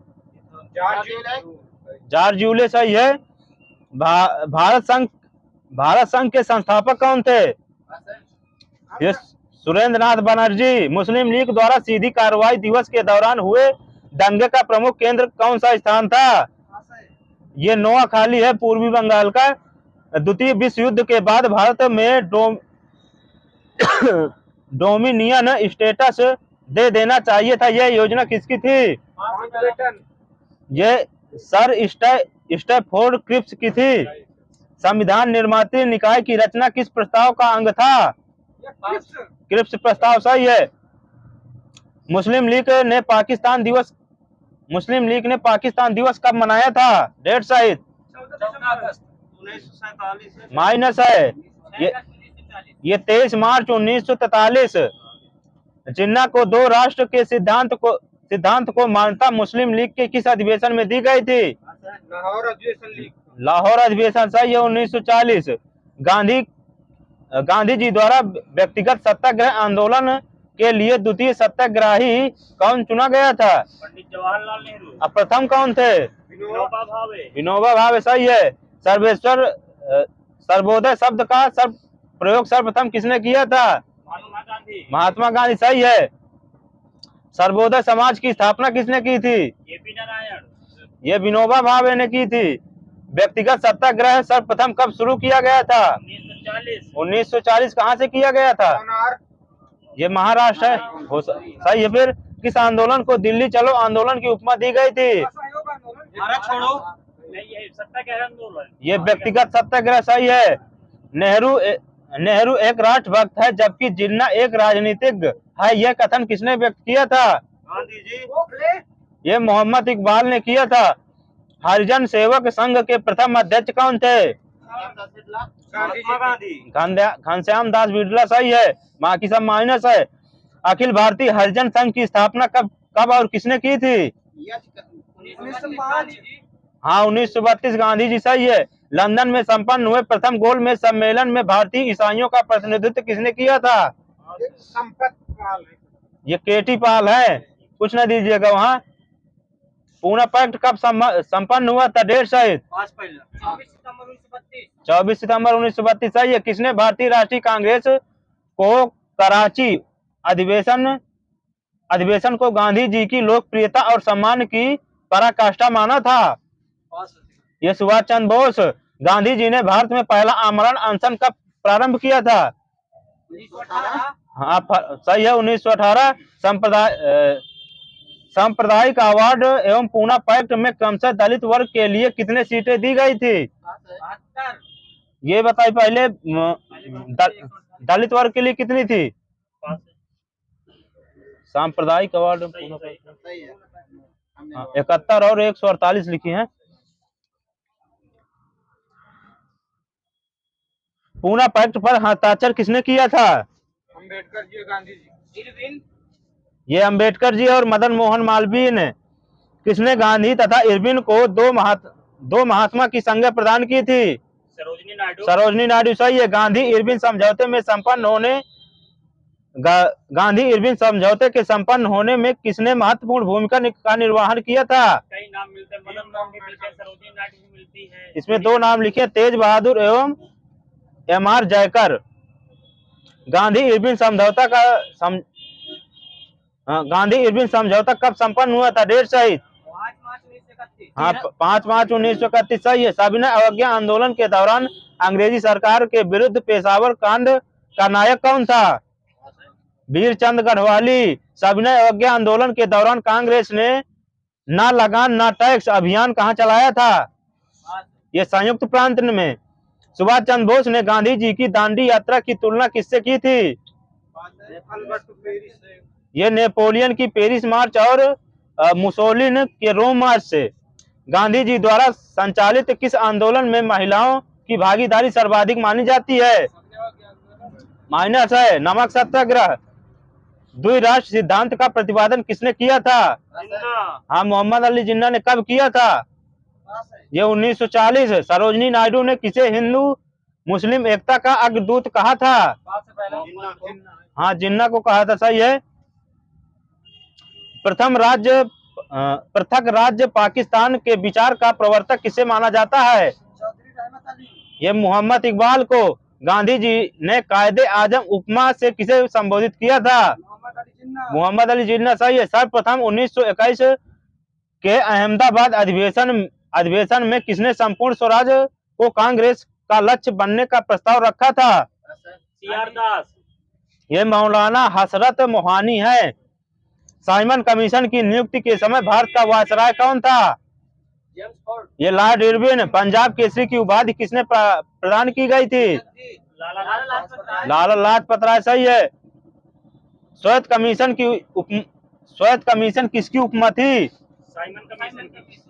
जॉर्ज यूले सही है। भारत संघ के संस्थापक कौन थे? ये सुरेंद्र नाथ बनर्जी। मुस्लिम लीग द्वारा सीधी कार्रवाई दिवस के दौरान हुए दंगे का प्रमुख केंद्र कौन सा स्थान था? ये नोआखाली है, पूर्वी बंगाल का। द्वितीय विश्व युद्ध के बाद भारत में डोमिनियन स्टेटस दे देना चाहिए था। यह योजना किसकी थी? माउंटबेटन। ये सर स्टैफोर्ड क्रिप्स की थी। संविधान निर्मात्री निकाय की रचना किस प्रस्ताव का अंग था? क्रिप्स प्रस्ताव सही है। मुस्लिम लीग ने पाकिस्तान दिवस कब मनाया था? डेट सहित 14 अगस्त 1947। माइनस है। ये 23 मार्च 1943। जिन्ना को दो राष्ट्र के सिद्धांत को मान्यता मुस्लिम लीग के किस अधिवेशन में दी गई थी? लाहौर अधिवेशन लीग। लाहौर अधिवेशन सही है 1940। गांधी जी द्वारा व्यक्तिगत सत्याग्रह आंदोलन के लिए द्वितीय सत्याग्रही कौन चुना गया था? पंडित जवाहरलाल नेहरू। अब प्रथम कौन थे? विनोबा भावे। विनोबा भावे सही है। सर्वोदय शब्द का प्रयोग सर्वप्रथम किसने किया था? महात्मा गांधी। महात्मा गांधी सही है। सर्वोदय समाज की स्थापना किसने की थी? जेपी नारायण। ये विनोबा भावे ने की थी। व्यक्तिगत सत्याग्रह सर्वप्रथम कब शुरू किया गया था? 1940। 1940। कहाँ से किया गया था? ये महाराष्ट्र है। सही है। फिर किस आंदोलन को दिल्ली चलो आंदोलन की उपमा दी गई थी? भारत छोड़ो। नहीं, ये सत्याग्रह आंदोलन। ये व्यक्तिगत सत्याग्रह सही है। नेहरू एक राष्ट्रभक्त है जबकि जिन्ना एक राजनीतिज्ञ है। यह कथन किसने व्यक्त किया था? गांधी जी। ये मोहम्मद इकबाल ने किया था। हरिजन सेवक संघ के प्रथम अध्यक्ष कौन थे? महात्मा गांधी। घनश्याम दास बिड़ला सही है। बाकी सब माइनस है। अखिल भारतीय हरिजन संघ की स्थापना कब और किसने की थी? 1905। हाँ 1932। गांधी जी सही है। लंदन में संपन्न हुए प्रथम गोलमेज सम्मेलन में भारतीय ईसाइयों का प्रतिनिधित्व किसने किया था? संपत पाल। ये केटी पाल है। कुछ न दीजिएगा वहाँ। पूना पैक्ट कब संपन्न हुआ था? डेट सहित 24 सितंबर 1932। 24 सितंबर 1932 सही है। किसने भारतीय राष्ट्रीय कांग्रेस को कराची अधिवेशन को गांधी जी की लोकप्रियता और सम्मान की पराकाष्ठा माना था? ये सुभाष चंद्र बोस। गांधी जी ने भारत में पहला आमरण अनशन कब प्रारंभ किया था? 1918। हाँ सही है 1918। सांप्रदायिक अवार्ड एवं पूना पैक्ट में क्रमशः दलित वर्ग के लिए कितने सीटें दी गई थी? 72। ये बताइए पहले। दलित वर्ग के लिए कितनी थी? सांप्रदायिक अवार्ड 71 और 148 लिखी हैं। पूना पैक्ट पर हस्ताक्षर किसने किया था? अम्बेडकर जी, गांधी जी। इरविन। ये अम्बेडकर जी और मदन मोहन मालवीय ने। किसने गांधी तथा इरविन को दो महात्मा की संज्ञा प्रदान की थी? सरोजनी नायडू सही है। गांधी इरविन समझौते के संपन्न होने में किसने महत्वपूर्ण भूमिका का निर्वहन किया था? कई नाम मिलते हैं। मदन मोहन भी मिलते हैं, सरोजिनी नायडू भी मिलती है। इसमें दो नाम लिखे, तेज बहादुर एवं MR जयकर। गांधी इरविन समझौता कब संपन्न हुआ था? डेट सहित 5 मार्च 1931। हाँ 5 मार्च 1931 सही है। सविनय अवज्ञा आंदोलन के दौरान अंग्रेजी सरकार के विरुद्ध पेशावर कांड का नायक कौन था? वीरचंद गढ़वाली। सविनय अवज्ञा आंदोलन के दौरान कांग्रेस ने ना लगान ना टैक्स अभियान कहाँ चलाया था? ये संयुक्त प्रांत में। सुभाष चंद्र बोस ने गांधी जी की दांडी यात्रा की तुलना किससे की थी? ये नेपोलियन की पेरिस मार्च और मुसोलिन के रोम मार्च से। गांधी जी द्वारा संचालित किस आंदोलन में महिलाओं की भागीदारी सर्वाधिक मानी जाती है? माइनस है। नमक सत्याग्रह। द्विराष्ट्र सिद्धांत का प्रतिपादन किसने किया था? हाँ मोहम्मद अली जिन्ना ने। कब किया था? ये 1940 है। सरोजनी नायडू ने किसे हिंदू मुस्लिम एकता का अग्रदूत कहा था? हाँ जिन्ना को कहा था सही है। पृथक राज्य पाकिस्तान के विचार का प्रवर्तक किसे माना जाता है? ये मोहम्मद इकबाल को। गांधी जी ने कायदे आजम उपमा से किसे संबोधित किया था? मोहम्मद अली जिन्ना सही है। सर्वप्रथम 1921 के अहमदाबाद अधिवेशन में किसने संपूर्ण स्वराज को कांग्रेस का लक्ष्य बनने का प्रस्ताव रखा था? CR दास। ये मौलाना हसरत मोहानी है। साइमन कमीशन की नियुक्ति के समय भारत का वायसराय कौन था? James Ford. ये लॉर्ड इरविन। पंजाब केसरी की उपाधि किसने प्रदान की गई थी? लाला लाजपत राय। लाला लाजपत राय सही है। श्वेत कमीशन किसकी उपमा थी? साइमन कमीशन की।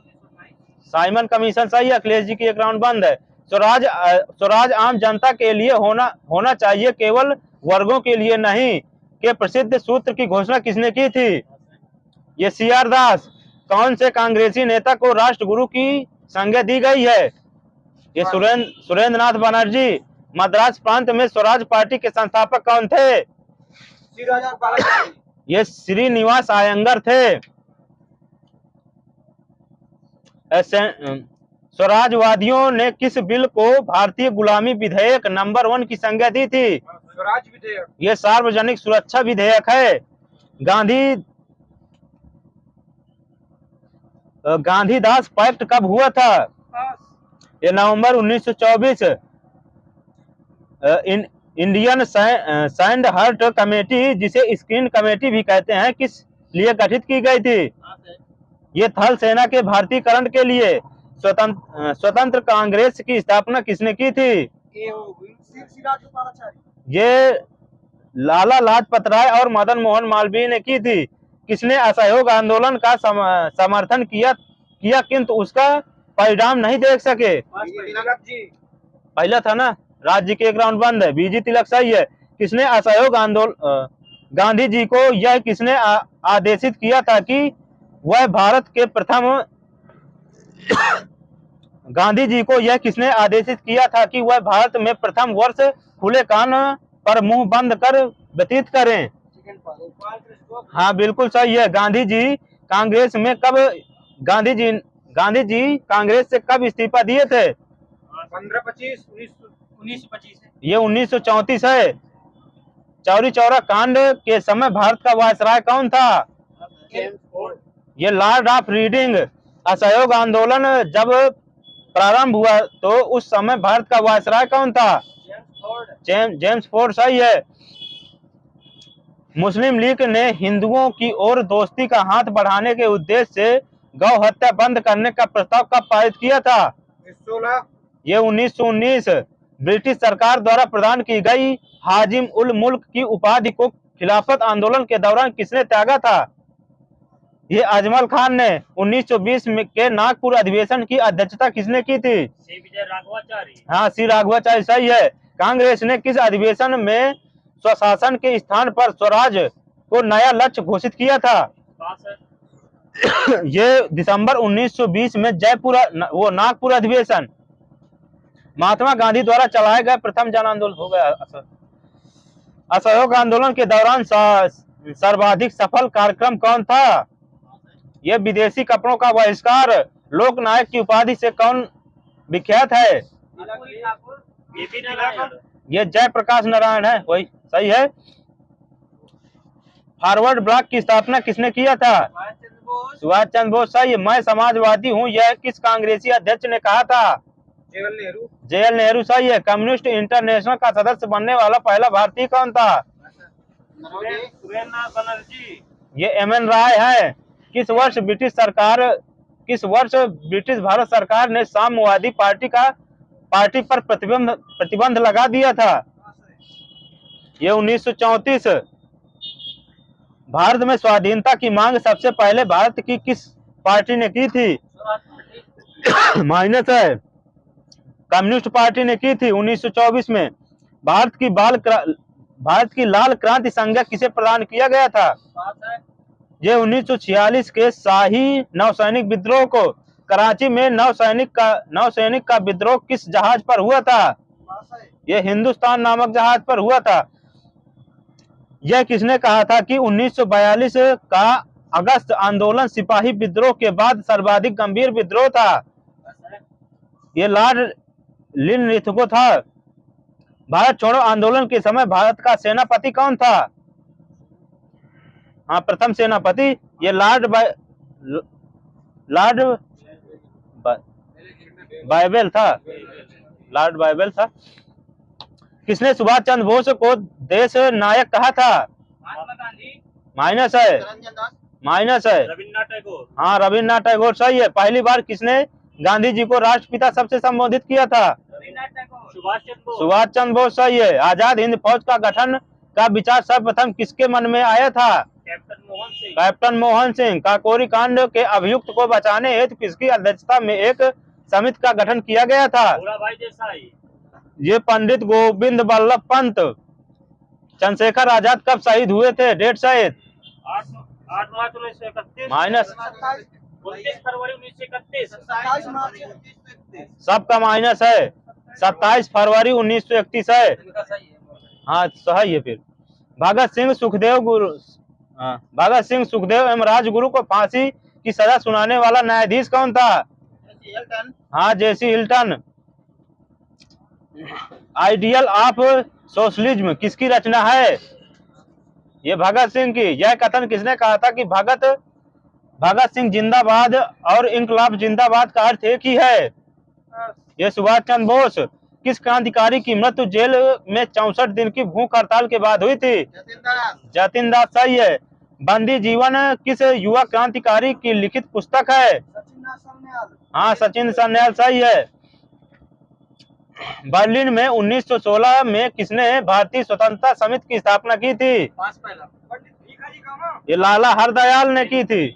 साइमन कमीशन सही है। अखिलेश जी की एक राउंड बंद है। स्वराज आम जनता के लिए होना चाहिए, केवल वर्गों के लिए नहीं के प्रसिद्ध सूत्र की घोषणा किसने की थी? ये CR दास। कौन से कांग्रेसी नेता को राष्ट्रगुरु की संज्ञा दी गई है? ये सुरेंद्र नाथ बनर्जी। मद्रास प्रांत में स्वराज पार्टी के संस्थापक कौन थे? ये श्रीनिवास अयंगर थे। स्वराजवादियों ने किस बिल को भारतीय गुलामी विधेयक नंबर 1 की संज्ञा दी थी? स्वराज विधेयक। ये सार्वजनिक सुरक्षा विधेयक है। गांधीदास पैक्ट कब हुआ था? ये नवंबर 1924। इंडियन सैंड हर्ट कमेटी, जिसे स्क्रीन कमेटी भी कहते हैं, किस लिए गठित की गई थी? ये थल सेना के भारतीयकरण के लिए। स्वतंत्र कांग्रेस की स्थापना किसने की थी? ये लाला लाजपत राय और मदन मोहन मालवीय ने की थी। किसने असहयोग आंदोलन का समर्थन किया किंतु उसका परिणाम नहीं देख सके? पहला था ना। राज्य के एक राउंड बंद है। बीजी तिलक सही है। किसने असहयोग आंदोलन गांधी जी को यह किसने आदेशित किया था कि वह भारत के प्रथम गांधी जी को यह किसने आदेशित किया था कि वह भारत में प्रथम वर्ष खुले कान पर मुंह बंद कर व्यतीत करें? हाँ बिल्कुल सही है। गांधी जी कांग्रेस से कब इस्तीफा दिए थे? 15-25-1925। ये 1934 है। चौरी चौरा कांड के समय भारत का वायसराय कौन था? ये लॉर्ड ऑफ रीडिंग। असहयोग आंदोलन जब प्रारंभ हुआ तो उस समय भारत का वायसराय कौन था? जेम्स फोर्ड सही है। मुस्लिम लीग ने हिंदुओं की ओर दोस्ती का हाथ बढ़ाने के उद्देश्य से गौ हत्या बंद करने का प्रस्ताव कब पारित किया था? 16। ये 1919। ब्रिटिश सरकार द्वारा प्रदान की गई हाजिम उल मुल्क की उपाधि को खिलाफत आंदोलन के दौरान किसने त्यागा था? ये अजमल खान ने। 1920 में के नागपुर अधिवेशन की अध्यक्षता किसने की थी? सी विजय राघवाचारी। हाँ, सी राघवाचारी सही है। कांग्रेस ने किस अधिवेशन में स्वशासन के स्थान पर स्वराज को नया लक्ष्य घोषित किया था? ये दिसंबर 1920 में नागपुर अधिवेशन। महात्मा गांधी द्वारा चलाए गए प्रथम जन आंदोलन हो गया। असहयोग आंदोलन के दौरान सर्वाधिक सफल कार्यक्रम कौन था? यह विदेशी कपड़ों का बहिष्कार। लोकनायक की उपाधि से कौन विख्यात है? ये जयप्रकाश नारायण है। वही सही है। फॉरवर्ड ब्लॉक की स्थापना किसने किया था? सुभाष चंद्र बोस सही है। मैं समाजवादी हूँ, यह किस कांग्रेसी अध्यक्ष ने कहा था? JL नेहरू सही है। कम्युनिस्ट इंटरनेशनल का सदस्य बनने वाला पहला भारतीय कौन था? सुरेंद्र नाथ बनर्जी। ये MN राय है। किस वर्ष ब्रिटिश भारत सरकार ने साम्यवादी पार्टी पर प्रतिबंध लगा दिया था? ये 1934। भारत में स्वाधीनता की मांग सबसे पहले भारत की किस पार्टी ने की थी? माइनस है। कम्युनिस्ट पार्टी ने की थी 1924 में। भारत की लाल क्रांति संज्ञा किसे प्रदान किया गया था? ये 1946 के शाही नौसैनिक विद्रोह को। कराची में नौसैनिक का विद्रोह किस जहाज पर हुआ था? यह हिंदुस्तान नामक जहाज पर हुआ था। यह किसने कहा था कि 1942 का अगस्त आंदोलन सिपाही विद्रोह के बाद सर्वाधिक गंभीर विद्रोह था? ये लॉर्ड लिनलिथगो था। भारत छोड़ो आंदोलन के समय भारत का सेनापति कौन था? हाँ, प्रथम सेनापति ये लॉर्ड बाइबल था। लॉर्ड बाइबल था। किसने सुभाष चंद्र बोस को देश नायक कहा था? महात्मा गांधी। माइनस है। माइनस है। रविन्द्रनाथ टैगोर। हाँ रविन्द्रनाथ टैगोर सही है। पहली बार किसने गांधी जी को राष्ट्रपिता शब्द से संबोधित किया था? रविन्द्रनाथ टैगोर। सुभाष चंद्र बोस। सुभाष चंद्र बोस सही है। आजाद हिंद फौज का गठन का विचार सर्वप्रथम किसके मन में आया था? कैप्टन मोहन सिंह। कैप्टन मोहन सिंह। काकोरी कांड के अभियुक्त को बचाने हेतु किसकी अध्यक्षता में एक समिति का गठन किया गया था? भोलाभाई देसाई। ये पंडित गोविंद बल्लभ पंत। चंद्रशेखर आजाद कब शहीद हुए थे? डेट शायद 8 मार्च 1931। माइनस। 29 फरवरी 1931। सबका माइनस है। 27 फरवरी 1931 है। इनका सही है। हाँ सही है। फिर भगत सिंह सुखदेव एवं राजगुरु को फांसी की सजा सुनाने वाला न्यायाधीश कौन था? हाँ जेसी हिल्टन। आइडियल ऑफ सोशलिज्म किसकी रचना है? ये भगत सिंह की। यह कथन किसने कहा था कि भगत सिंह जिंदाबाद और इंकलाब जिंदाबाद का अर्थ एक ही है? ये सुभाष चंद्र बोस। किस क्रांतिकारी की मृत्यु जेल में 64 दिन की भूख हड़ताल के बाद हुई थी? जतिन दास सही है। बंदी जीवन किस युवा क्रांतिकारी की लिखित पुस्तक है? हाँ सचिन सान्याल सही है। बर्लिन में 1916 में किसने भारतीय स्वतंत्रता समिति की स्थापना की थी? ये लाला हरदयाल ने की थी।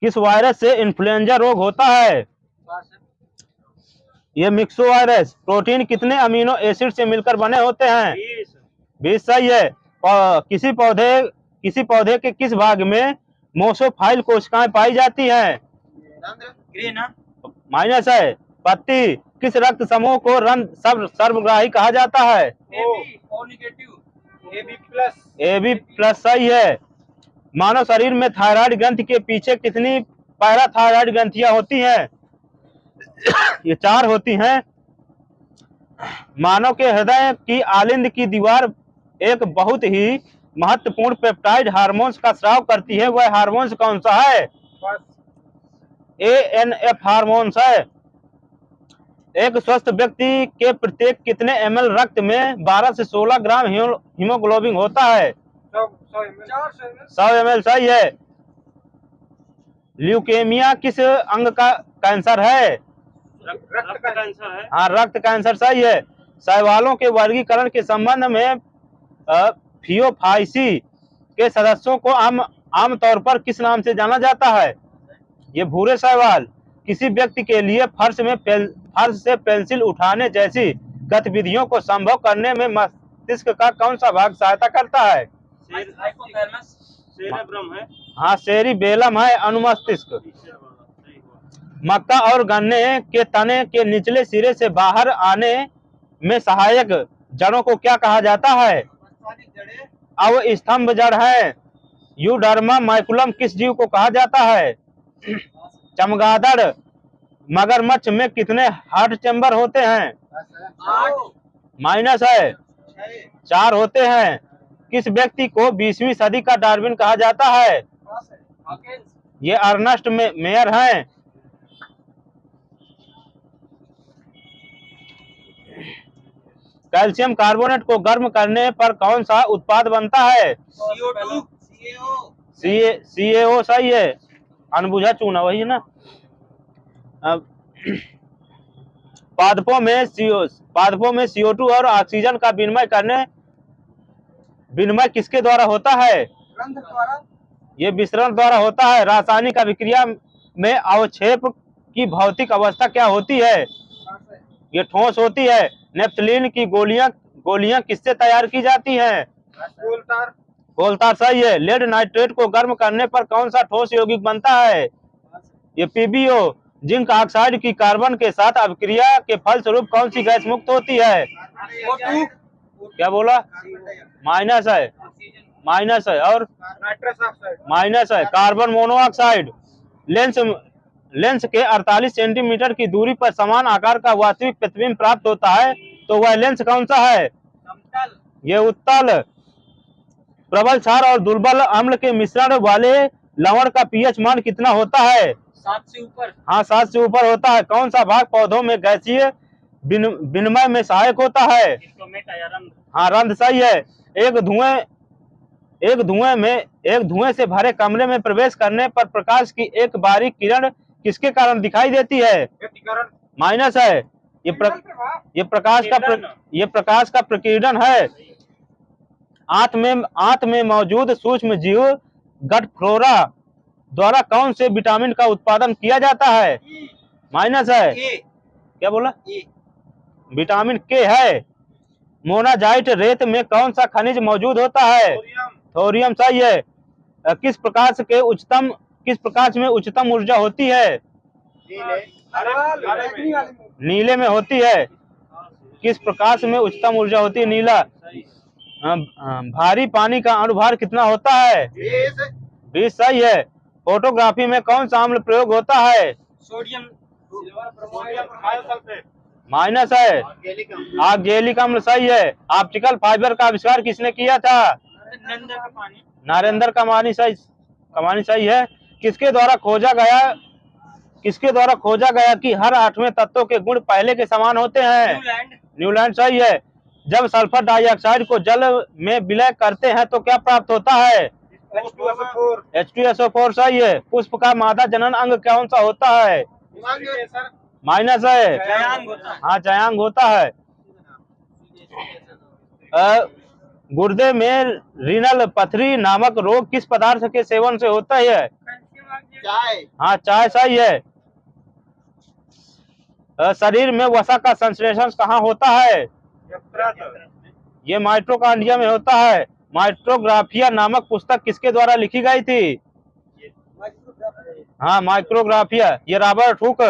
किस वायरस से इन्फ्लुएंजा रोग होता है? ये मिक्सो वायरस। प्रोटीन कितने अमीनो एसिड से मिलकर बने होते हैं? 20 सही है। किसी पौधे के किस भाग में मोसोफाइल कोशिकाएं पाई जाती हैं? माइनस है। पत्ती। किस रक्त समूह को सर्वग्राही कहा जाता है? AB प्लस सही है। मानव शरीर में थायराइड ग्रंथि के पीछे कितनी पैराथायराइड ग्रंथियां होती हैं? ये 4 होती हैं। मानव के हृदय की आलिंद की दीवार एक बहुत ही महत्वपूर्ण पेप्टाइड हार्मोन्स का स्राव करती है। वह हार्मोन्स कौन सा है? ANF हार्मोन्स है। एक स्वस्थ व्यक्ति के प्रत्येक कितने ml रक्त में 12 से 16 ग्राम हीमोग्लोबिन होता है? 100 ml सही है। ल्यूकेमिया किस अंग का कैंसर है? रक्त कैंसर है। हाँ रक्त कैंसर सही है। शैवालों के वर्गीकरण के संबंध में फियोफाइसी के सदस्यों को आमतौर पर किस नाम से जाना जाता है? ये भूरे शैवाल। किसी व्यक्ति के लिए फर्श से पेंसिल उठाने जैसी गतिविधियों को संभव करने में मस्तिष्क का कौन सा भाग सहायता करता है? सेरेब्रम है। हाँ सेरिबेलम है अनुमस्तिष्क। मक्का और गन्ने के तने के निचले सिरे से बाहर आने में सहायक जड़ों को क्या कहा जाता है? अब स्तंभ जड़ है। यूडर्मा माइकुलम किस जीव को कहा जाता है? चमगादड़। मगरमच्छ में कितने हार्ट चैम्बर होते हैं? माइनस है। 4 होते हैं। किस व्यक्ति को 20वीं सदी का डार्विन कहा जाता है? ये अर्नेस्ट मेयर हैं। कैल्शियम कार्बोनेट को गर्म करने पर कौन सा उत्पाद बनता है? CaO सही है। अनबुझा चूना वही है ना। पादपों में CO2 और ऑक्सीजन का विनिमय किसके द्वारा होता है? ये विसरण द्वारा होता है। रासायनिक अभिक्रिया में अवक्षेप की भौतिक अवस्था क्या होती है? ये ठोस होती है। नेप्थलीन की गोलियां किससे तैयार की जाती हैं? कोलतार सही है। लेड नाइट्रेट को गर्म करने पर कौन सा ठोस यौगिक बनता है? ये PbO। जिंक ऑक्साइड की कार्बन के साथ अभिक्रिया के फलस्वरूप कौन सी गैस मुक्त होती है? क्या बोला? माइनस है। माइनस है। और माइनस है। Carbon monoxide. लेंस के 48 सेंटीमीटर की दूरी पर समान आकार का वास्तविक प्रतिबिंब प्राप्त होता है, तो वह लेंस कौन सा है? ये उत्तल। प्रबल क्षार और दुर्बल अम्ल के मिश्रण वाले लवण का pH मान कितना होता है? 7 से ऊपर। हाँ 7 से ऊपर होता है। कौन सा भाग पौधों में गैसीय विनिमय में सहायक होता है। स्टोमेट या रंध्र। हाँ, रंध्र सही है। एक धुएं से भरे कमरे में प्रवेश करने पर प्रकाश की एक बारीक किरण किसके कारण दिखाई देती है? व्यतिकरण। माइनस है। ये प्रकाश का प्रकीर्णन है। आंत में मौजूद सूक्ष्म जीव गठफ्लोरा द्वारा कौन से विटामिन का उत्पादन किया जाता है? माइनस है। क्या बोला? विटामिन के है। मोनाजाइट रेत में कौन सा खनिज मौजूद होता है? थोरियम सही है। किस प्रकाश में उच्चतम ऊर्जा होती है? नीले में होती है। किस प्रकाश में उच्चतम ऊर्जा होती है? नीला। भारी पानी का अणुभार कितना होता है? 20 सही है। फोटोग्राफी में कौन सा अम्ल प्रयोग होता है? सोडियम माइनस है। ऑक्जेलिक अम्ल सही है। ऑप्टिकल फाइबर का आविष्कार किसने किया था? नरेंद्र कमानी सही है। किसके द्वारा खोजा गया कि हर 8वें तत्व के गुण पहले के समान होते हैं? न्यूलैंड सही है। जब सल्फर डाइऑक्साइड को जल में विलय करते हैं तो क्या प्राप्त होता है? H2SO4 सही है। पुष्प का मादा जनन अंग कौन सा होता है? माइनस है। हाँ, जयांग होता है। गुर्दे में रीनल पथरी नामक रोग किस पदार्थ के सेवन से होता है? हाँ, चाय सही है। शरीर में वसा का संश्लेषण कहाँ होता है? ये माइटोकॉन्ड्रिया में होता है। माइक्रोग्राफिया नामक पुस्तक किसके द्वारा लिखी गई थी? हाँ, माइक्रोग्राफिया। ये रॉबर्ट हुक।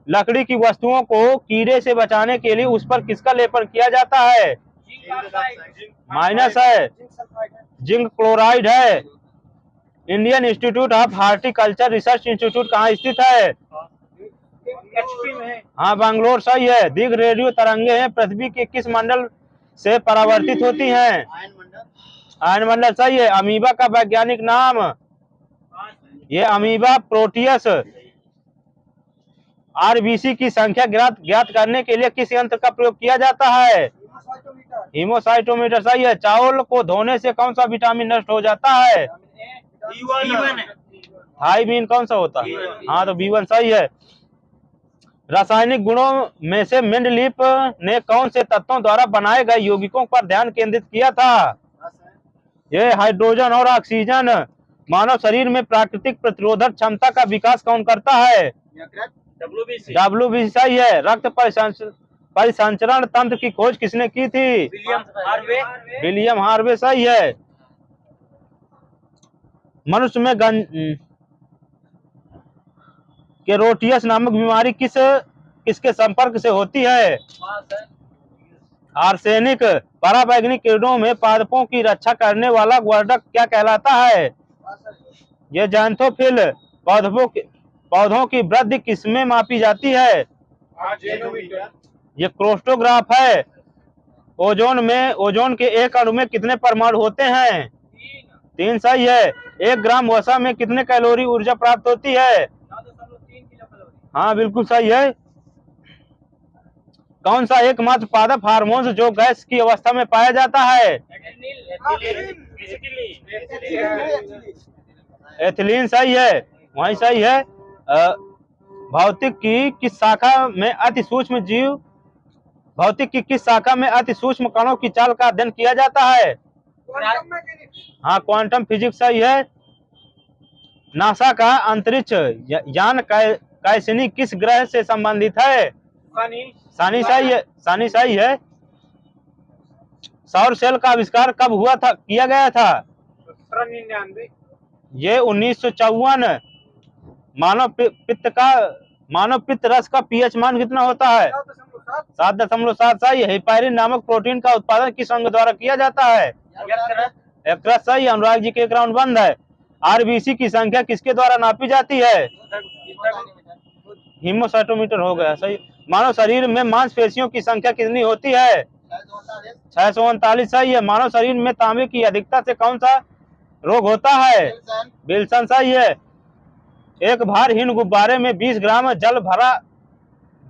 लकड़ी की वस्तुओं को कीड़े से बचाने के लिए उस पर किसका लेपन किया जाता है? माइनस है। जिंक क्लोराइड है। Indian institute of horticulture research institute कहाँ स्थित है? हाँ, बैंगलोर सही है। दीर्घ रेडियो तरंगे हैं पृथ्वी के किस मंडल से परावर्तित होती हैं? आयन मंडल सही है। अमीबा का वैज्ञानिक नाम? ये अमीबा प्रोटियस। आरबीसी की संख्या ज्ञात करने के लिए किस यंत्र का प्रयोग किया जाता है? हीमोसाइटोमीटर सही है। चावल को धोने से कौन सा विटामिन नष्ट हो जाता है? थाइमीन कौन सा होता है? हाँ, तो B1 सही है। रासायनिक गुणों में से मेंडलीफ ने कौन से तत्वों द्वारा बनाए गए यौगिकों पर ध्यान केंद्रित किया था? ये हाइड्रोजन और ऑक्सीजन। मानव शरीर में प्राकृतिक प्रतिरोधक क्षमता का विकास कौन करता है? WBC सही है। रक्त परिसंचरण तंत्र की खोज किसने की थी? विलियम हार्वे सही है। मनुष्य में केरोटियस नामक बीमारी किसके संपर्क से होती है? आर्सेनिक। पराबैंगनी किरणों में पादपों की रक्षा करने वाला वर्धक क्या कहलाता है? ये ज़ैंथोफिल। पौधों की वृद्धि किसमें मापी जाती है? ये क्रोस्टोग्राफ है। ओजोन के एक अणु में कितने परमाणु होते हैं? 3 सही है। 1 ग्राम वसा में कितने कैलोरी ऊर्जा प्राप्त होती है? हाँ, बिल्कुल सही है। कौन सा एकमात्र पादप हार्मोन जो गैस की अवस्था में पाया जाता है? एथिलीन सही है। वही सही है। भौतिक की किस शाखा में अति सूक्ष्म कणों की चाल का अध्ययन किया जाता है? हाँ, क्वांटम फिजिक्स सही है। नासा का अंतरिक्ष यान कैसिनी किस ग्रह से संबंधित है? शनि सही है। सौर सेल का आविष्कार कब किया गया था? 1799। ये 1954। मानव पित्त रस का पीएच मान कितना होता है? 7.7 सही है। हेपेरिन नामक प्रोटीन का उत्पादन किस अंग द्वारा किया जाता है? यकृत सही। अनुराग जी के एक राउंड बंद है। आरबीसी की संख्या किसके द्वारा नापी जाती है? हीमोसाइटोमीटर हो गया सही। मानव शरीर में मांसपेशियों की संख्या कितनी होती है? 639 सही है। मानव शरीर में तांबे की अधिकता से कौन सा रोग होता है? विल्सन सही है। एक भारहीन गुब्बारे में 20 ग्राम जल भरा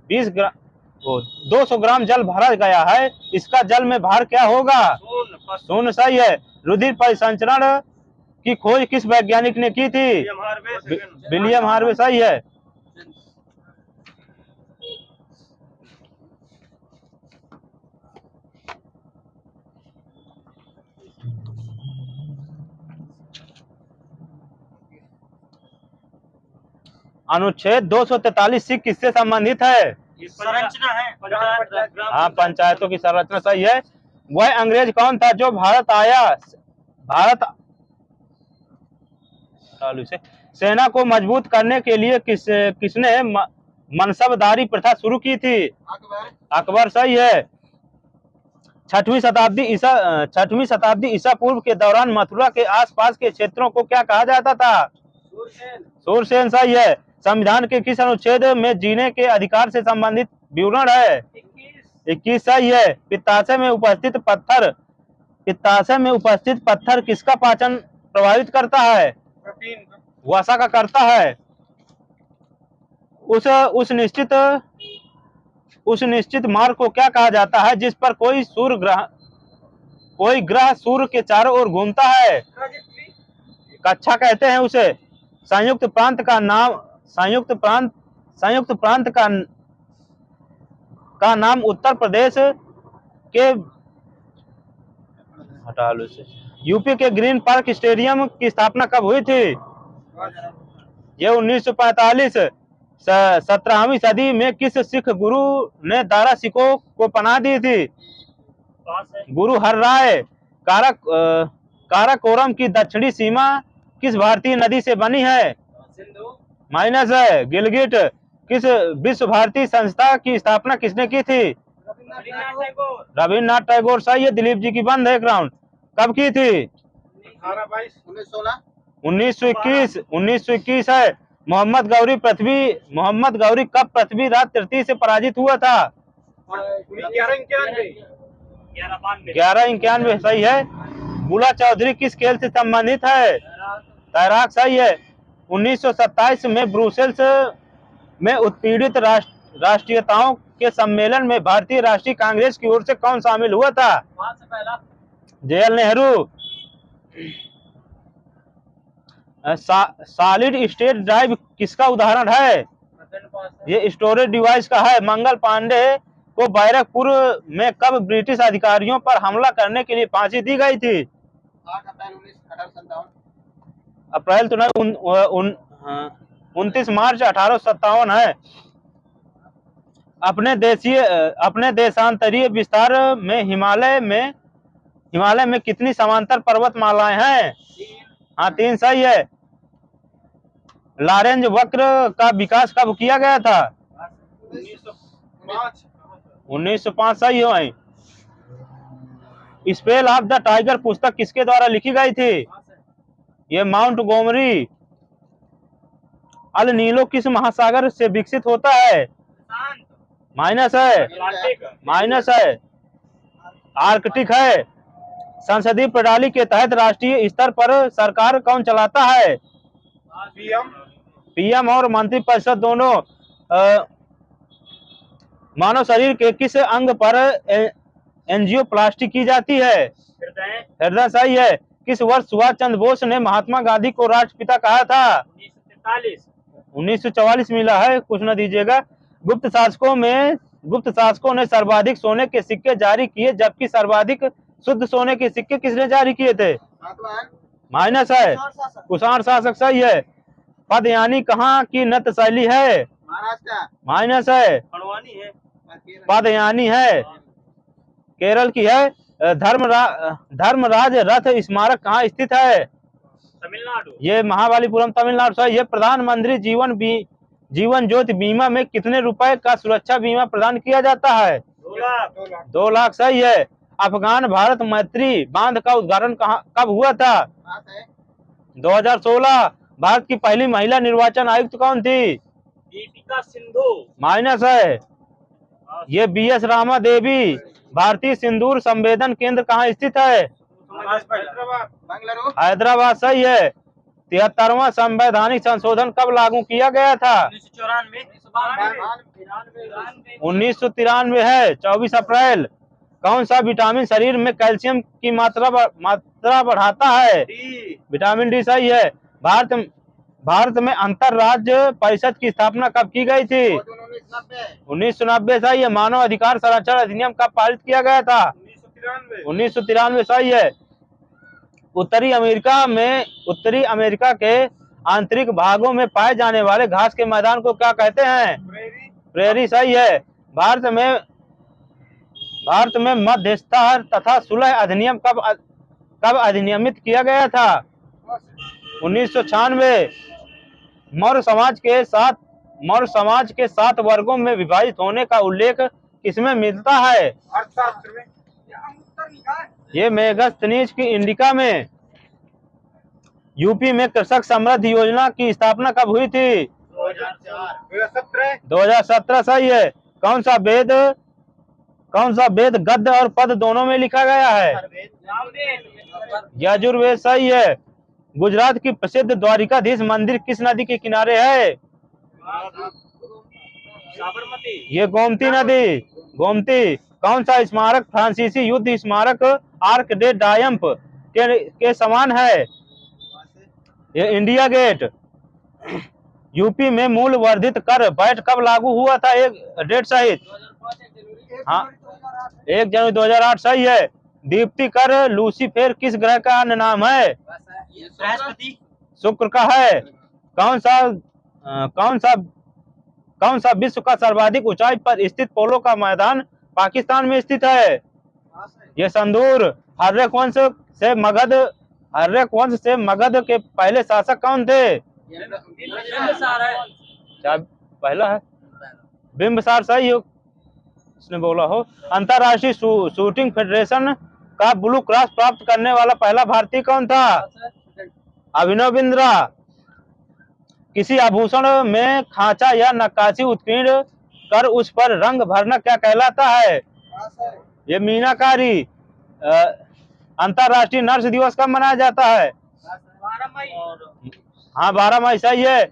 20 200 ग्राम जल भरा गया है, इसका जल में भार क्या होगा? शून्य सही है। रुधिर परिसंचरण की खोज किस वैज्ञानिक ने की थी? विलियम हार्वे सही है। अनुच्छेद 243 सी किससे संबंधित है? संरचना है हाँ, पंचायतों की संरचना सही है। वह अंग्रेज कौन था जो भारत आया? सेना को मजबूत करने के लिए किसने मनसबदारी प्रथा शुरू की थी? अकबर सही है। 6वीं शताब्दी ईसा पूर्व के दौरान मथुरा के आसपास के क्षेत्रों को क्या कहा जाता था? सूरसेन सही है। संविधान के किस अनुच्छेद में जीने के अधिकार से संबंधित विवरण है? 21 सही है। पित्ताशय में उपस्थित पत्थर किसका पाचन प्रभावित करता है? वसा का करता है। उस निश्चित मार्ग को क्या कहा जाता है जिस पर कोई ग्रह सूर्य के चारों ओर घूमता है? कक्षा कहते हैं उसे। संयुक्त प्रांत का नाम उत्तर प्रदेश के यूपी के ग्रीन पार्क स्टेडियम की स्थापना कब हुई थी? ये 1945। 17वीं सदी में किस सिख गुरु ने दारा सिखों को पनाह दी थी? गुरु हरराय। काराकोरम की दक्षिणी सीमा किस भारतीय नदी से बनी है? माइनस है। गिलगिट। किस विश्व भारती संस्था की स्थापना किसने की थी? रविन्द्रनाथ टैगोर सही है। दिलीप जी की बंद है ग्राउंड। कब की थी? 1921 है। मोहम्मद गौरी कब पृथ्वी राज तृतीय से पराजित हुआ था? 1191 सही है। बुला चौधरी किस खेल से संबंधित है? तैराक सही है। 1927 में ब्रुसेल्स में उत्पीड़ित राष्ट्रीयताओं के सम्मेलन में भारतीय राष्ट्रीय कांग्रेस की ओर से कौन शामिल हुआ था? Jawaharlal Nehru. Solid state drive किसका उदाहरण है? ये स्टोरेज डिवाइस का है। मंगल पांडे को बैरकपुर में कब ब्रिटिश अधिकारियों पर हमला करने के लिए फांसी दी गई थी? 8 अप्रैल तो नहीं, 29 मार्च 1857 है। अपने देशांतरीय विस्तार में हिमालय में कितनी समांतर पर्वतमालाएं हैं? हाँ, 3 सही है। लॉरेंज वक्र का विकास कब किया गया था? 1905 सही है। स्पेल ऑफ द टाइगर पुस्तक किसके द्वारा लिखी गई थी? ये माउंट गोमरी। अल नीलो किस महासागर से विकसित होता है? माइनस है। आर्कटिक है। संसदीय प्रणाली के तहत राष्ट्रीय स्तर पर सरकार कौन चलाता है? पीएम और मंत्रिपरिषद दोनों। मानव शरीर के किस अंग पर एंजियोप्लास्टी की जाती है? हृदय सही है। किस वर्ष सुभाष चंद्र बोस ने महात्मा गांधी को राष्ट्रपिता कहा था? 1944 मिला है, कुछ न दीजिएगा। गुप्त शासकों ने सर्वाधिक सोने के सिक्के जारी किए जबकि सर्वाधिक शुद्ध सोने के सिक्के किसने जारी किए थे? माइनस है। कुषाण शासक सही है। पदयानी कहाँ की नृत्य शैली है? माइनस है। पदयानी है, केरल की है। धर्मराज रथ स्मारक कहाँ स्थित है? तमिलनाडु। ये महाबलीपुरम तमिलनाडु सही है। प्रधानमंत्री जीवन ज्योति बीमा में कितने रुपए का सुरक्षा बीमा प्रदान किया जाता है? 2 लाख सही है। अफगान भारत मैत्री बांध का उद्घाटन कब हुआ था? 2016। भारत की पहली महिला निर्वाचन आयुक्त कौन थी? दीपिका सिंधु। माइनस है। ये BS रामा देवी। भारतीय सिंदूर संवेदन केंद्र कहाँ स्थित है? हैदराबाद सही है। 73वां संवैधानिक संशोधन कब लागू किया गया था? 1993 है, 24 अप्रैल। कौन सा विटामिन शरीर में कैल्शियम की मात्रा बढ़ाता है? विटामिन डी सही है। भारत में अंतरराज्य परिषद की स्थापना कब की गई थी? 1990 सही है। मानव अधिकार संरक्षण अधिनियम कब पारित किया गया था? 1993 सही है। उत्तरी अमेरिका के आंतरिक भागों में पाए जाने वाले घास के मैदान को क्या कहते हैं? प्रेरी सही है। भारत में मध्यस्थता तथा सुलह अधिनियम कब अधिनियमित किया गया था? 1996। मौर्य समाज के 7 वर्गों में विभाजित होने का उल्लेख किसमें मिलता है? अर्थशास्त्र में। ये मेगास्थनीज की इंडिका में। यूपी में कृषक समृद्धि योजना की स्थापना कब हुई थी? 2017 सही है। कौन सा वेद गद्य और पद दोनों में लिखा गया है? यजुर्वेद सही है। गुजरात की प्रसिद्ध द्वारिकाधीश मंदिर किस नदी के किनारे है? साबरमती। ये गोमती नदी, गोमती। कौन सा स्मारक फ्रांसीसी युद्ध स्मारक आर्क डे ट्रायम्फ के समान है? ये इंडिया गेट। यूपी में मूल्य वर्धित कर वैट कब लागू हुआ था? एक डेट सहित। हाँ, 1 जनवरी 2008 सही है। दीप्ति कर लूसीफेर किस ग्रह का अन्य नाम है? बृहस्पति। शुक्र का है। कौन सा विश्व का सर्वाधिक ऊंचाई पर स्थित पोलो का मैदान पाकिस्तान में स्थित है? ये संदूर। हर्यक वंश से मगध के पहले शासक कौन थे? क्या पहला है? बिंबिसार सही हो, इसने बोला हो। अंतरराष्ट्रीय शूटिंग फेडरेशन का ब्लू क्रॉस प्राप्त करने वाला पहला भारतीय कौन था? अभिनव बिंद्रा। किसी आभूषण में खांचा या नक्काशी उत्कीर्ण कर उस पर रंग भरना क्या कहलाता है? ये मीनाकारी। अंतरराष्ट्रीय नर्स दिवस कब मनाया जाता है? 12 मई। हाँ, 12 मई सही है।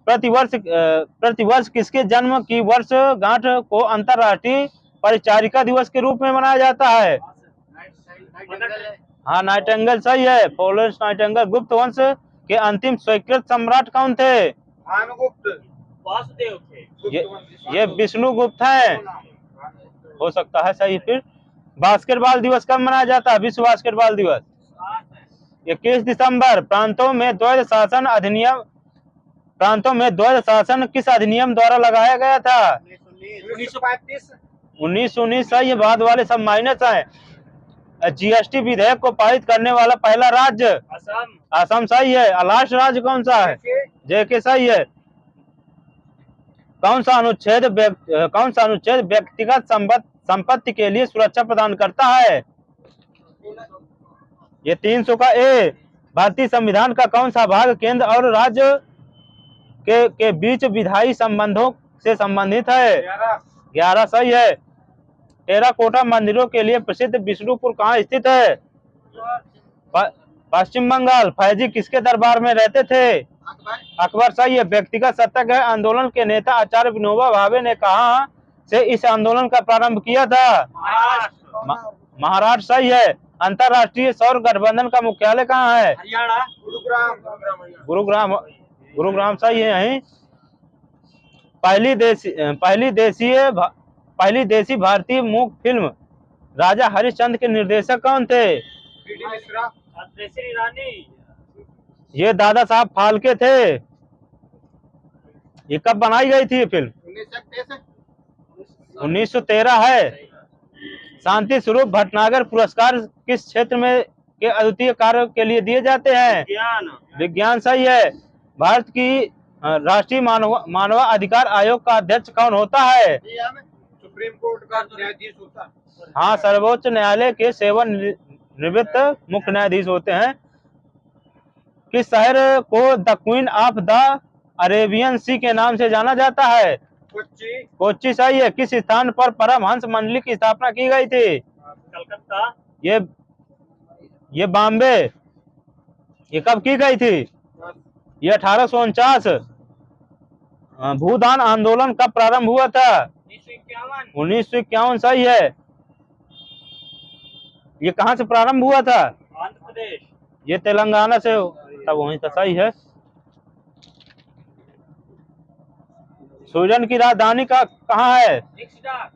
प्रतिवर्ष किसके जन्म की वर्षगांठ को अंतरराष्ट्रीय परिचारिका दिवस के रूप में मनाया जाता है? हाँ, नाइटिंगेल सही है। Florence Nightingale. गुप्त वंश के अंतिम स्वीकृत सम्राट कौन थे? वासुदेव थे। ये विष्णुगुप्त है, हो सकता है सही। फिर बास्केटबॉल दिवस कब मनाया जाता है? विश्व बास्केटबॉल दिवस 21 दिसंबर। प्रांतों में द्वैध शासन किस अधिनियम द्वारा लगाया गया था? 1919 सही है। बाद वाले सब माइनस है। जीएसटी विधेयक को पारित करने वाला पहला राज्य? असम सही है। लास्ट राज्य कौन सा है? जेके सही है। कौन सा अनुच्छेद व्यक्तिगत संपत्ति के लिए सुरक्षा प्रदान करता है? ये 300 का ए। भारतीय संविधान का कौन सा भाग केंद्र और राज्य के बीच विधायी संबंधों से संबंधित है? 11 सही है। टेराकोटा मंदिरों के लिए प्रसिद्ध विष्णुपुर कहाँ स्थित है? पश्चिम बंगाल। फैजी किसके दरबार में रहते थे? अकबर सही है। व्यक्तिगत सत्याग्रह आंदोलन के नेता आचार्य विनोबा भावे ने कहाँ से इस आंदोलन का प्रारंभ किया था? महाराष्ट्र सही है। अंतरराष्ट्रीय सौर गठबंधन का मुख्यालय कहाँ है? हरियाणा। गुरुग्राम सही है। यहीं पहली देसी भारतीय मूक फिल्म राजा हरिश्चंद्र के निर्देशक कौन थे? ये दादा साहब फाल्के थे। ये कब बनाई गई थी ये फिल्म? 1913 है। शांति स्वरूप भटनागर पुरस्कार किस क्षेत्र में के अद्वितीय कार्य के लिए दिए जाते हैं? विज्ञान सही है। भारत की राष्ट्रीय मानवाधिकार आयोग का अध्यक्ष कौन होता है? सुप्रीम कोर्ट का न्यायाधीश होता है। हाँ, सर्वोच्च न्यायालय के सेवानिवृत्त मुख्य न्यायाधीश होते हैं। किस शहर को the queen of the Arabian sea के नाम से जाना जाता है? कोच्चि सही है। किस स्थान पर परमहंस मंडली की स्थापना की गई थी? कलकत्ता। ये बॉम्बे। ये कब की गई थी? ये 1849 भूदान आंदोलन कब प्रारंभ हुआ था? 1951 1951 सही है। ये कहाँ से प्रारंभ हुआ था? आंध्र प्रदेश ये तेलंगाना से, तब वहीं तो सही है। स्वीडन की राजधानी का कहाँ है? रिक्शा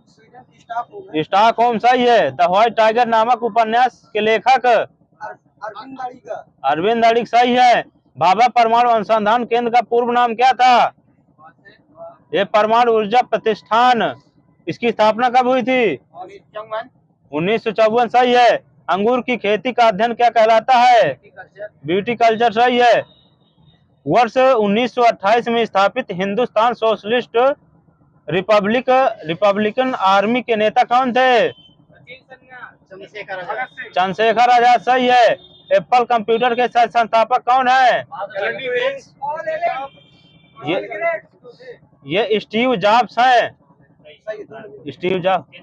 स्वीडन स्टाफ होगा। स्टॉकहोम सही है। द व्हाइट टाइगर नामक उपन्यास के लेखक? अरविंद अड़िगा। अरविंद अडिग सही है। भाभा परमाणु अनुसंधान केंद्र का पूर्व नाम क्या था? ये परमाणु ऊर्जा प्रतिष्ठान। इसकी स्थापना कब हुई थी? 1954 सही है। अंगूर की खेती का अध्ययन क्या कहलाता है? ब्यूटी कल्चर सही है। वर्ष 1928 में स्थापित हिंदुस्तान सोशलिस्ट रिपब्लिकन आर्मी के नेता कौन थे? चंद्रशेखर आजाद सही है। एप्पल कंप्यूटर के संस्थापक कौन है? ये स्टीव जॉब्स हैं। Steve Jobs.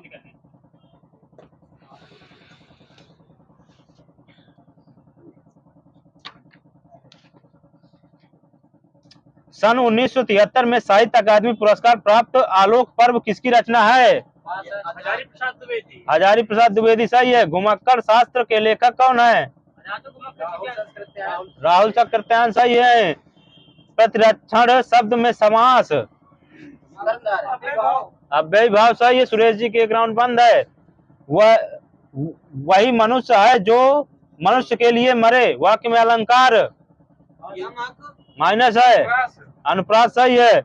सन 1973 में साहित्य अकादमी पुरस्कार प्राप्त आलोक पर्व किसकी रचना है? हजारी प्रसाद द्विवेदी। हजारी प्रसाद द्विवेदी सही है। घुमक्कड़ शास्त्र के लेखक कौन है? राहुल सकृत्यायन सही है। प्रतिरक्षण शब्द में समास? अव्ययी भाव सही है। सुरेश जी के एक राउंड बंद है। वही मनुष्य है जो मनुष्य के लिए मरे, वाक्य में अलंकार? माइनस है। अनुप्रास सही है।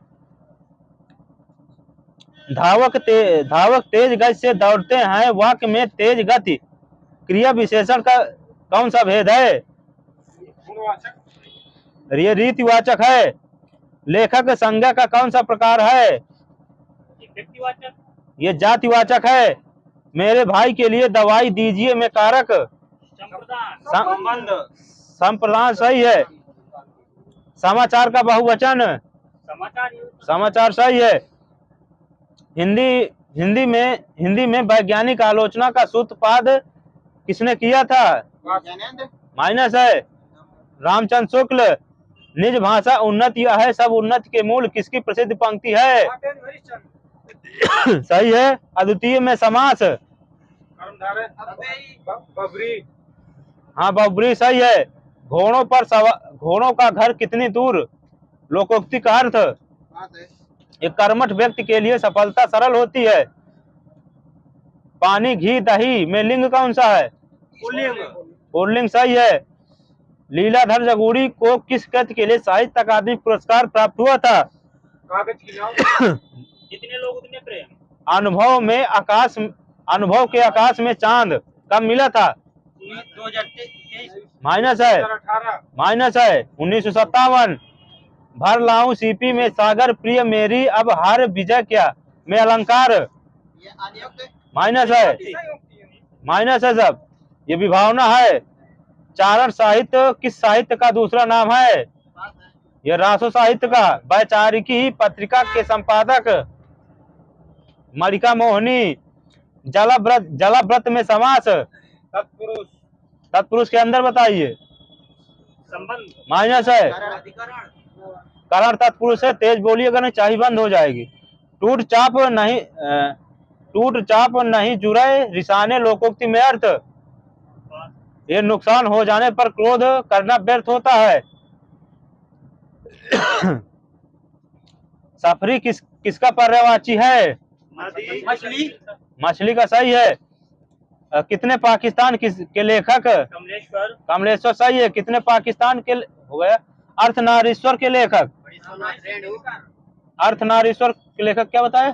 धावक तेज गति से दौड़ते हैं, वाक्य में तेज गति क्रिया विशेषण का कौन सा भेद है? ये रीतिवाचक है। लेखक संज्ञा का कौन सा प्रकार है? व्यक्तिवाचक। ये जातिवाचक है। मेरे भाई के लिए दवाई दीजिए में कारक? संप्रदान। संप्रदान सही है। समाचार का बहुवचन? समाचार सही है। हिंदी में वैज्ञानिक आलोचना का सूत्रपात किसने किया था? माइनस है। रामचंद्र शुक्ल। निज भाषा उन्नत यह है सब उन्नति के मूल किसकी प्रसिद्ध पंक्ति है? सही है। अद्वितीय में समास? हाँ बबरी सही है। घोड़ों का घर कितनी दूर? लोकोक्ति का अर्थ? एक कर्मठ व्यक्ति के लिए सफलता सरल होती है। पानी घी दही में लिंग कौन सा है? पुल्लिंग सही है। लीलाधर जगूड़ी को किस कृति के लिए साहित्य अकादमी पुरस्कार प्राप्त हुआ था? कागज की नाव। जितने लोग उतने प्रेम। अनुभव के आकाश में चांद कब मिला था? 2023। माइनस है। 2018। माइनस है। 1957। भर लाऊं सीपी में सागर प्रिय मेरी अब हार विजय क्या में अलंकार? माइनस है। माइनस है सब। ये विभावना है। चारण साहित्य किस साहित्य का दूसरा नाम है? ये रासो साहित्य का। वैचारिकी पत्रिका के संपादक? मणिका मोहनी। जलव्रत में समास? तत्पुरुष। तत्पुरुष के अंदर बताइए। संबंध। माइनस है। करण तत्पुरुष है। तेज बोलिएगा नहीं चाही बंद हो जाएगी। टूट चाप नहीं जुड़े रिसाने लोकोक्ति में अर्थ? ये नुकसान हो जाने पर क्रोध करना व्यर्थ होता है। सफरी किसका पर्यायवाची है? मछली। मछली का सही है। कितने पाकिस्तान के लेखक? कमलेश्वर सही है। कितने पाकिस्तान के हो गया? अर्धनारीश्वर के लेखक? अर्धनारीश्वर के लेखक क्या बताए?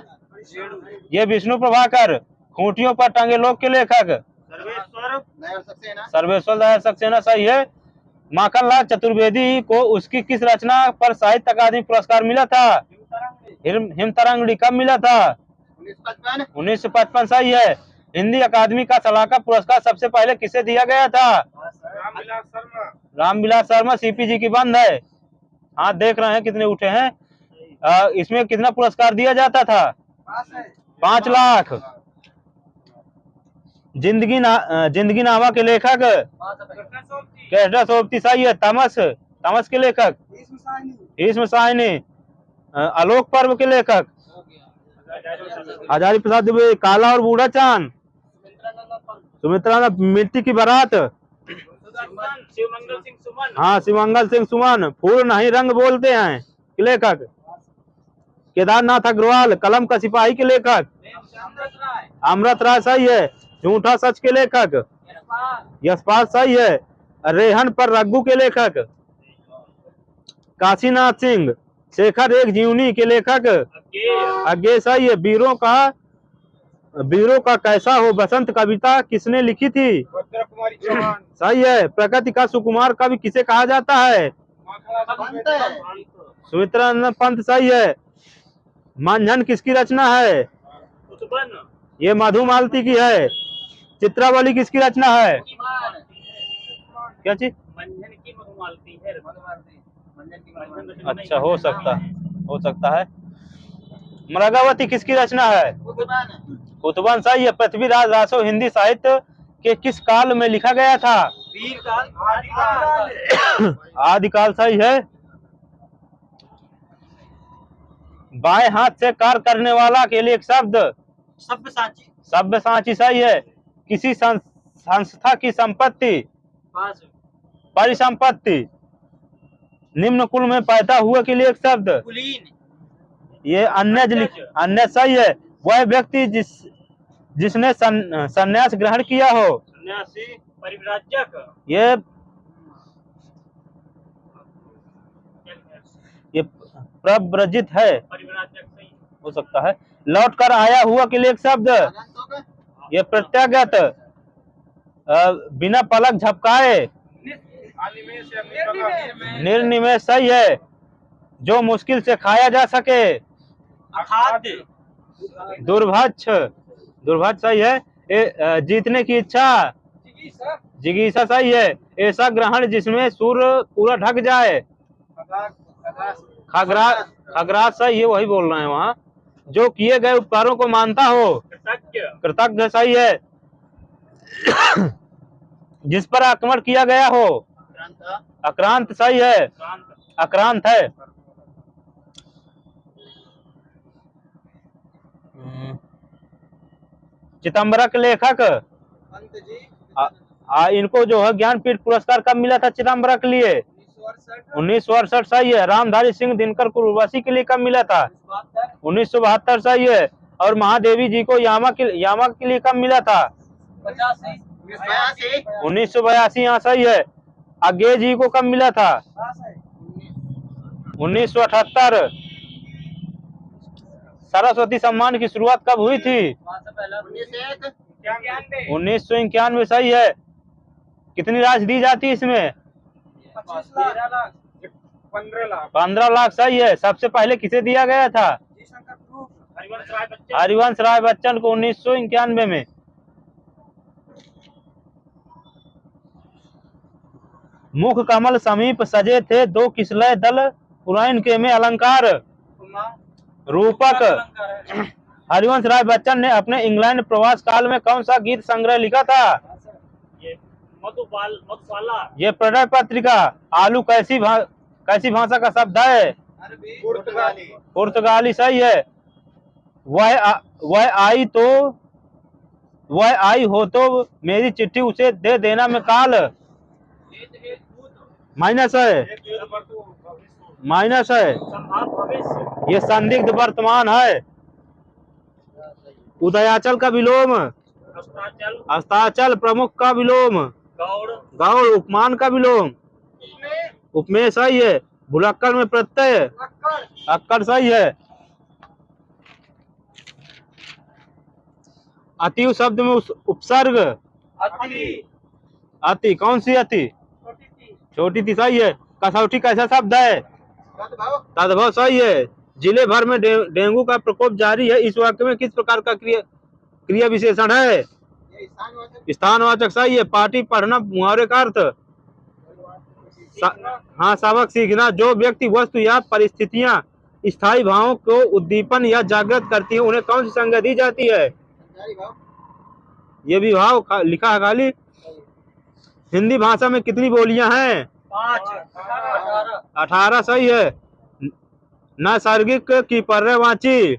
ये विष्णु प्रभाकर। खूंटियों पर टंगे लोग के लेखक? सर्वेश्वर दयाल सक्सेना सही है। माखनलाल चतुर्वेदी को उसकी किस रचना पर साहित्य अकादमी पुरस्कार मिला था? हिमतरंगिणी कब मिला था? 1955 सही है। हिंदी अकादमी का सलाहकार पुरस्कार सबसे पहले किसे दिया गया था? रामविलास शर्मा। सीपी जी की बंद है। हाँ देख रहे हैं कितने उठे हैं। इसमें कितना पुरस्कार दिया जाता था? 5 लाख। जिंदगी नामा के लेखक? कृष्ण सोबती सही है। तमस तमस के लेखक इसमें साइनी भीष्म साहनी। आलोक पर्व के लेखक हजारी प्रसाद द्विवेदी। काला और बूढ़ा चांद सुमित्रानंद। मिट्टी की बारात शिवमंगल सिंह सुमन। हाँ शिवमंगल सिंह सुमन। फूल नहीं रंग बोलते हैं के लेखक केदारनाथ अग्रवाल। कलम का सिपाही के लेखक अमृत राय सही है। झूठा सच के लेखक यशपाल सही है। रेहन पर रघु के लेखक काशीनाथ सिंह। शेखर एक जीवनी के लेखक अज्ञे सही है। वीरों का कैसा हो बसंत कविता किसने लिखी थी? भद्र कुमारी चौहान। सही है। प्रकृति का सुकुमार कवि किसे कहा जाता है? सुमित्रानंद पंत सही है। मंझन किसकी रचना है? ये मधुमालती की है। चित्रावली किसकी रचना है? क्या चीज? मंझन की मधुमालती है। अच्छा हो सकता है। मृगावती किसकी रचना है? कुतुबन सही है। पृथ्वीराज रासो हिंदी साहित्य के किस काल में लिखा गया था? आदिकाल सही है। बाएं हाथ से कार्य करने वाला के लिए एक शब्द सब्यसाची सही है। किसी संस्था की संपत्ति परिसंपत्ति। निम्न कुल में पैदा हुए के लिए एक शब्द ये अन्य सही है। वह व्यक्ति जिसने संन्यास ग्रहण किया हो सन्यासी परिव्राजक। ये प्रव्रजित है परिव्राजक सही हो सकता है। लौट कर आया हुआ के लिए एक शब्द ये प्रत्यागत। बिना पलक झपकाए निर्निमेष सही है। जो मुश्किल से खाया जा सके अखाद्य। दुर्भक्ष सही है। जीतने की इच्छा जिगीषा सही है। ऐसा ग्रहण जिसमें सूर्य पूरा ढक जाए खगरास सही है। वही बोल रहे हैं वहाँ। जो किए गए उपकारों को मानता हो कृतज्ञ सही है। जिस पर आक्रमण किया गया हो आक्रांत सही है। आक्रांत है। चिदम्बरक लेखक इनको जो है ज्ञानपीठ पुरस्कार कब मिला था चिदम्बरक के लिए? 1968 सही है। रामधारी सिंह दिनकर कुर्वशी के लिए कब मिला था? 1972 सही है। और महादेवी जी को यामा के लिए कब मिला था? 1982 यहाँ सही है। अज्ञे जी को कब मिला था? 1978। सरस्वती सम्मान की शुरुआत कब हुई थी? 1991 सही है। कितनी राशि दी जाती है इसमें? 15 लाख सही है। सबसे पहले किसे दिया गया था? हरिवंश राय बच्चन को 1991 में। मुख कमल समीप सजे थे दो किसलय दल पुराण के में अलंकार रूपक। हरिवंश राय बच्चन ने अपने इंग्लैंड प्रवास काल में कौन सा गीत संग्रह लिखा था? मधुबाला। ये प्रणय पत्रिका। आलू कैसी भाषा का शब्द है? पुर्तगाली सही है। वह आई हो तो मेरी चिट्ठी उसे दे देना में काल माइनस है। ये संदिग्ध वर्तमान है। उदयाचल का विलोम अस्ताचल। प्रमुख का विलोम गौड़। उपमान का विलोम उपमेय सही है। भुलक्कड़ में प्रत्यय अक्कड़ सही है। अति शब्द में उपसर्ग अति। कौन सी अति? छोटी थी सही है। कसौटी कैसा शब्द है? तद्भव सही है। जिले भर में डेंगू का प्रकोप जारी है। इस वाक्य में किस प्रकार का क्रिया विशेषण है? स्थानवाचक सही है। पाठी पढ़ना मुहावरे का अर्थ हाँ सबक सीखना। जो व्यक्ति वस्तु या परिस्थितियां स्थायी भावों को उद्दीपन या जागृत करती है उन्हें कौन सी संज्ञा दी जाती है? ये भी भाव लिखा है खाली। हिंदी भाषा में कितनी बोलियां हैं? 18 सही है। नैसर्गिक की पर्यायवाची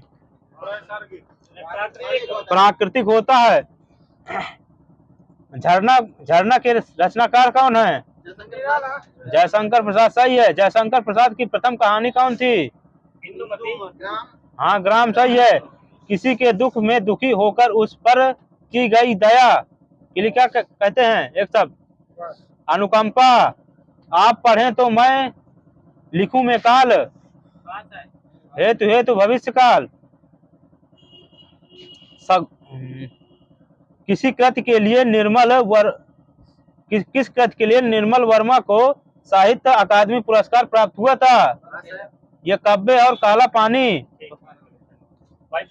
प्राकृतिक होता है। झरना झरना के रचनाकार कौन है? जयशंकर प्रसाद सही है। जयशंकर प्रसाद की प्रथम कहानी कौन थी? हिंदूमती। हाँ, ग्राम सही है। किसी के दुख में दुखी होकर उस पर की गई दया के लिए क्या कहते हैं? एक शब्द, अनुकंपा। आप पढ़ें तो मैं लिखूं में काल, हेतु हेतु भविष्य काल। किसी कृति के लिए किस कृति के लिए निर्मल वर्मा को साहित्य अकादमी पुरस्कार प्राप्त हुआ था? ये कब्बे और काला पानी।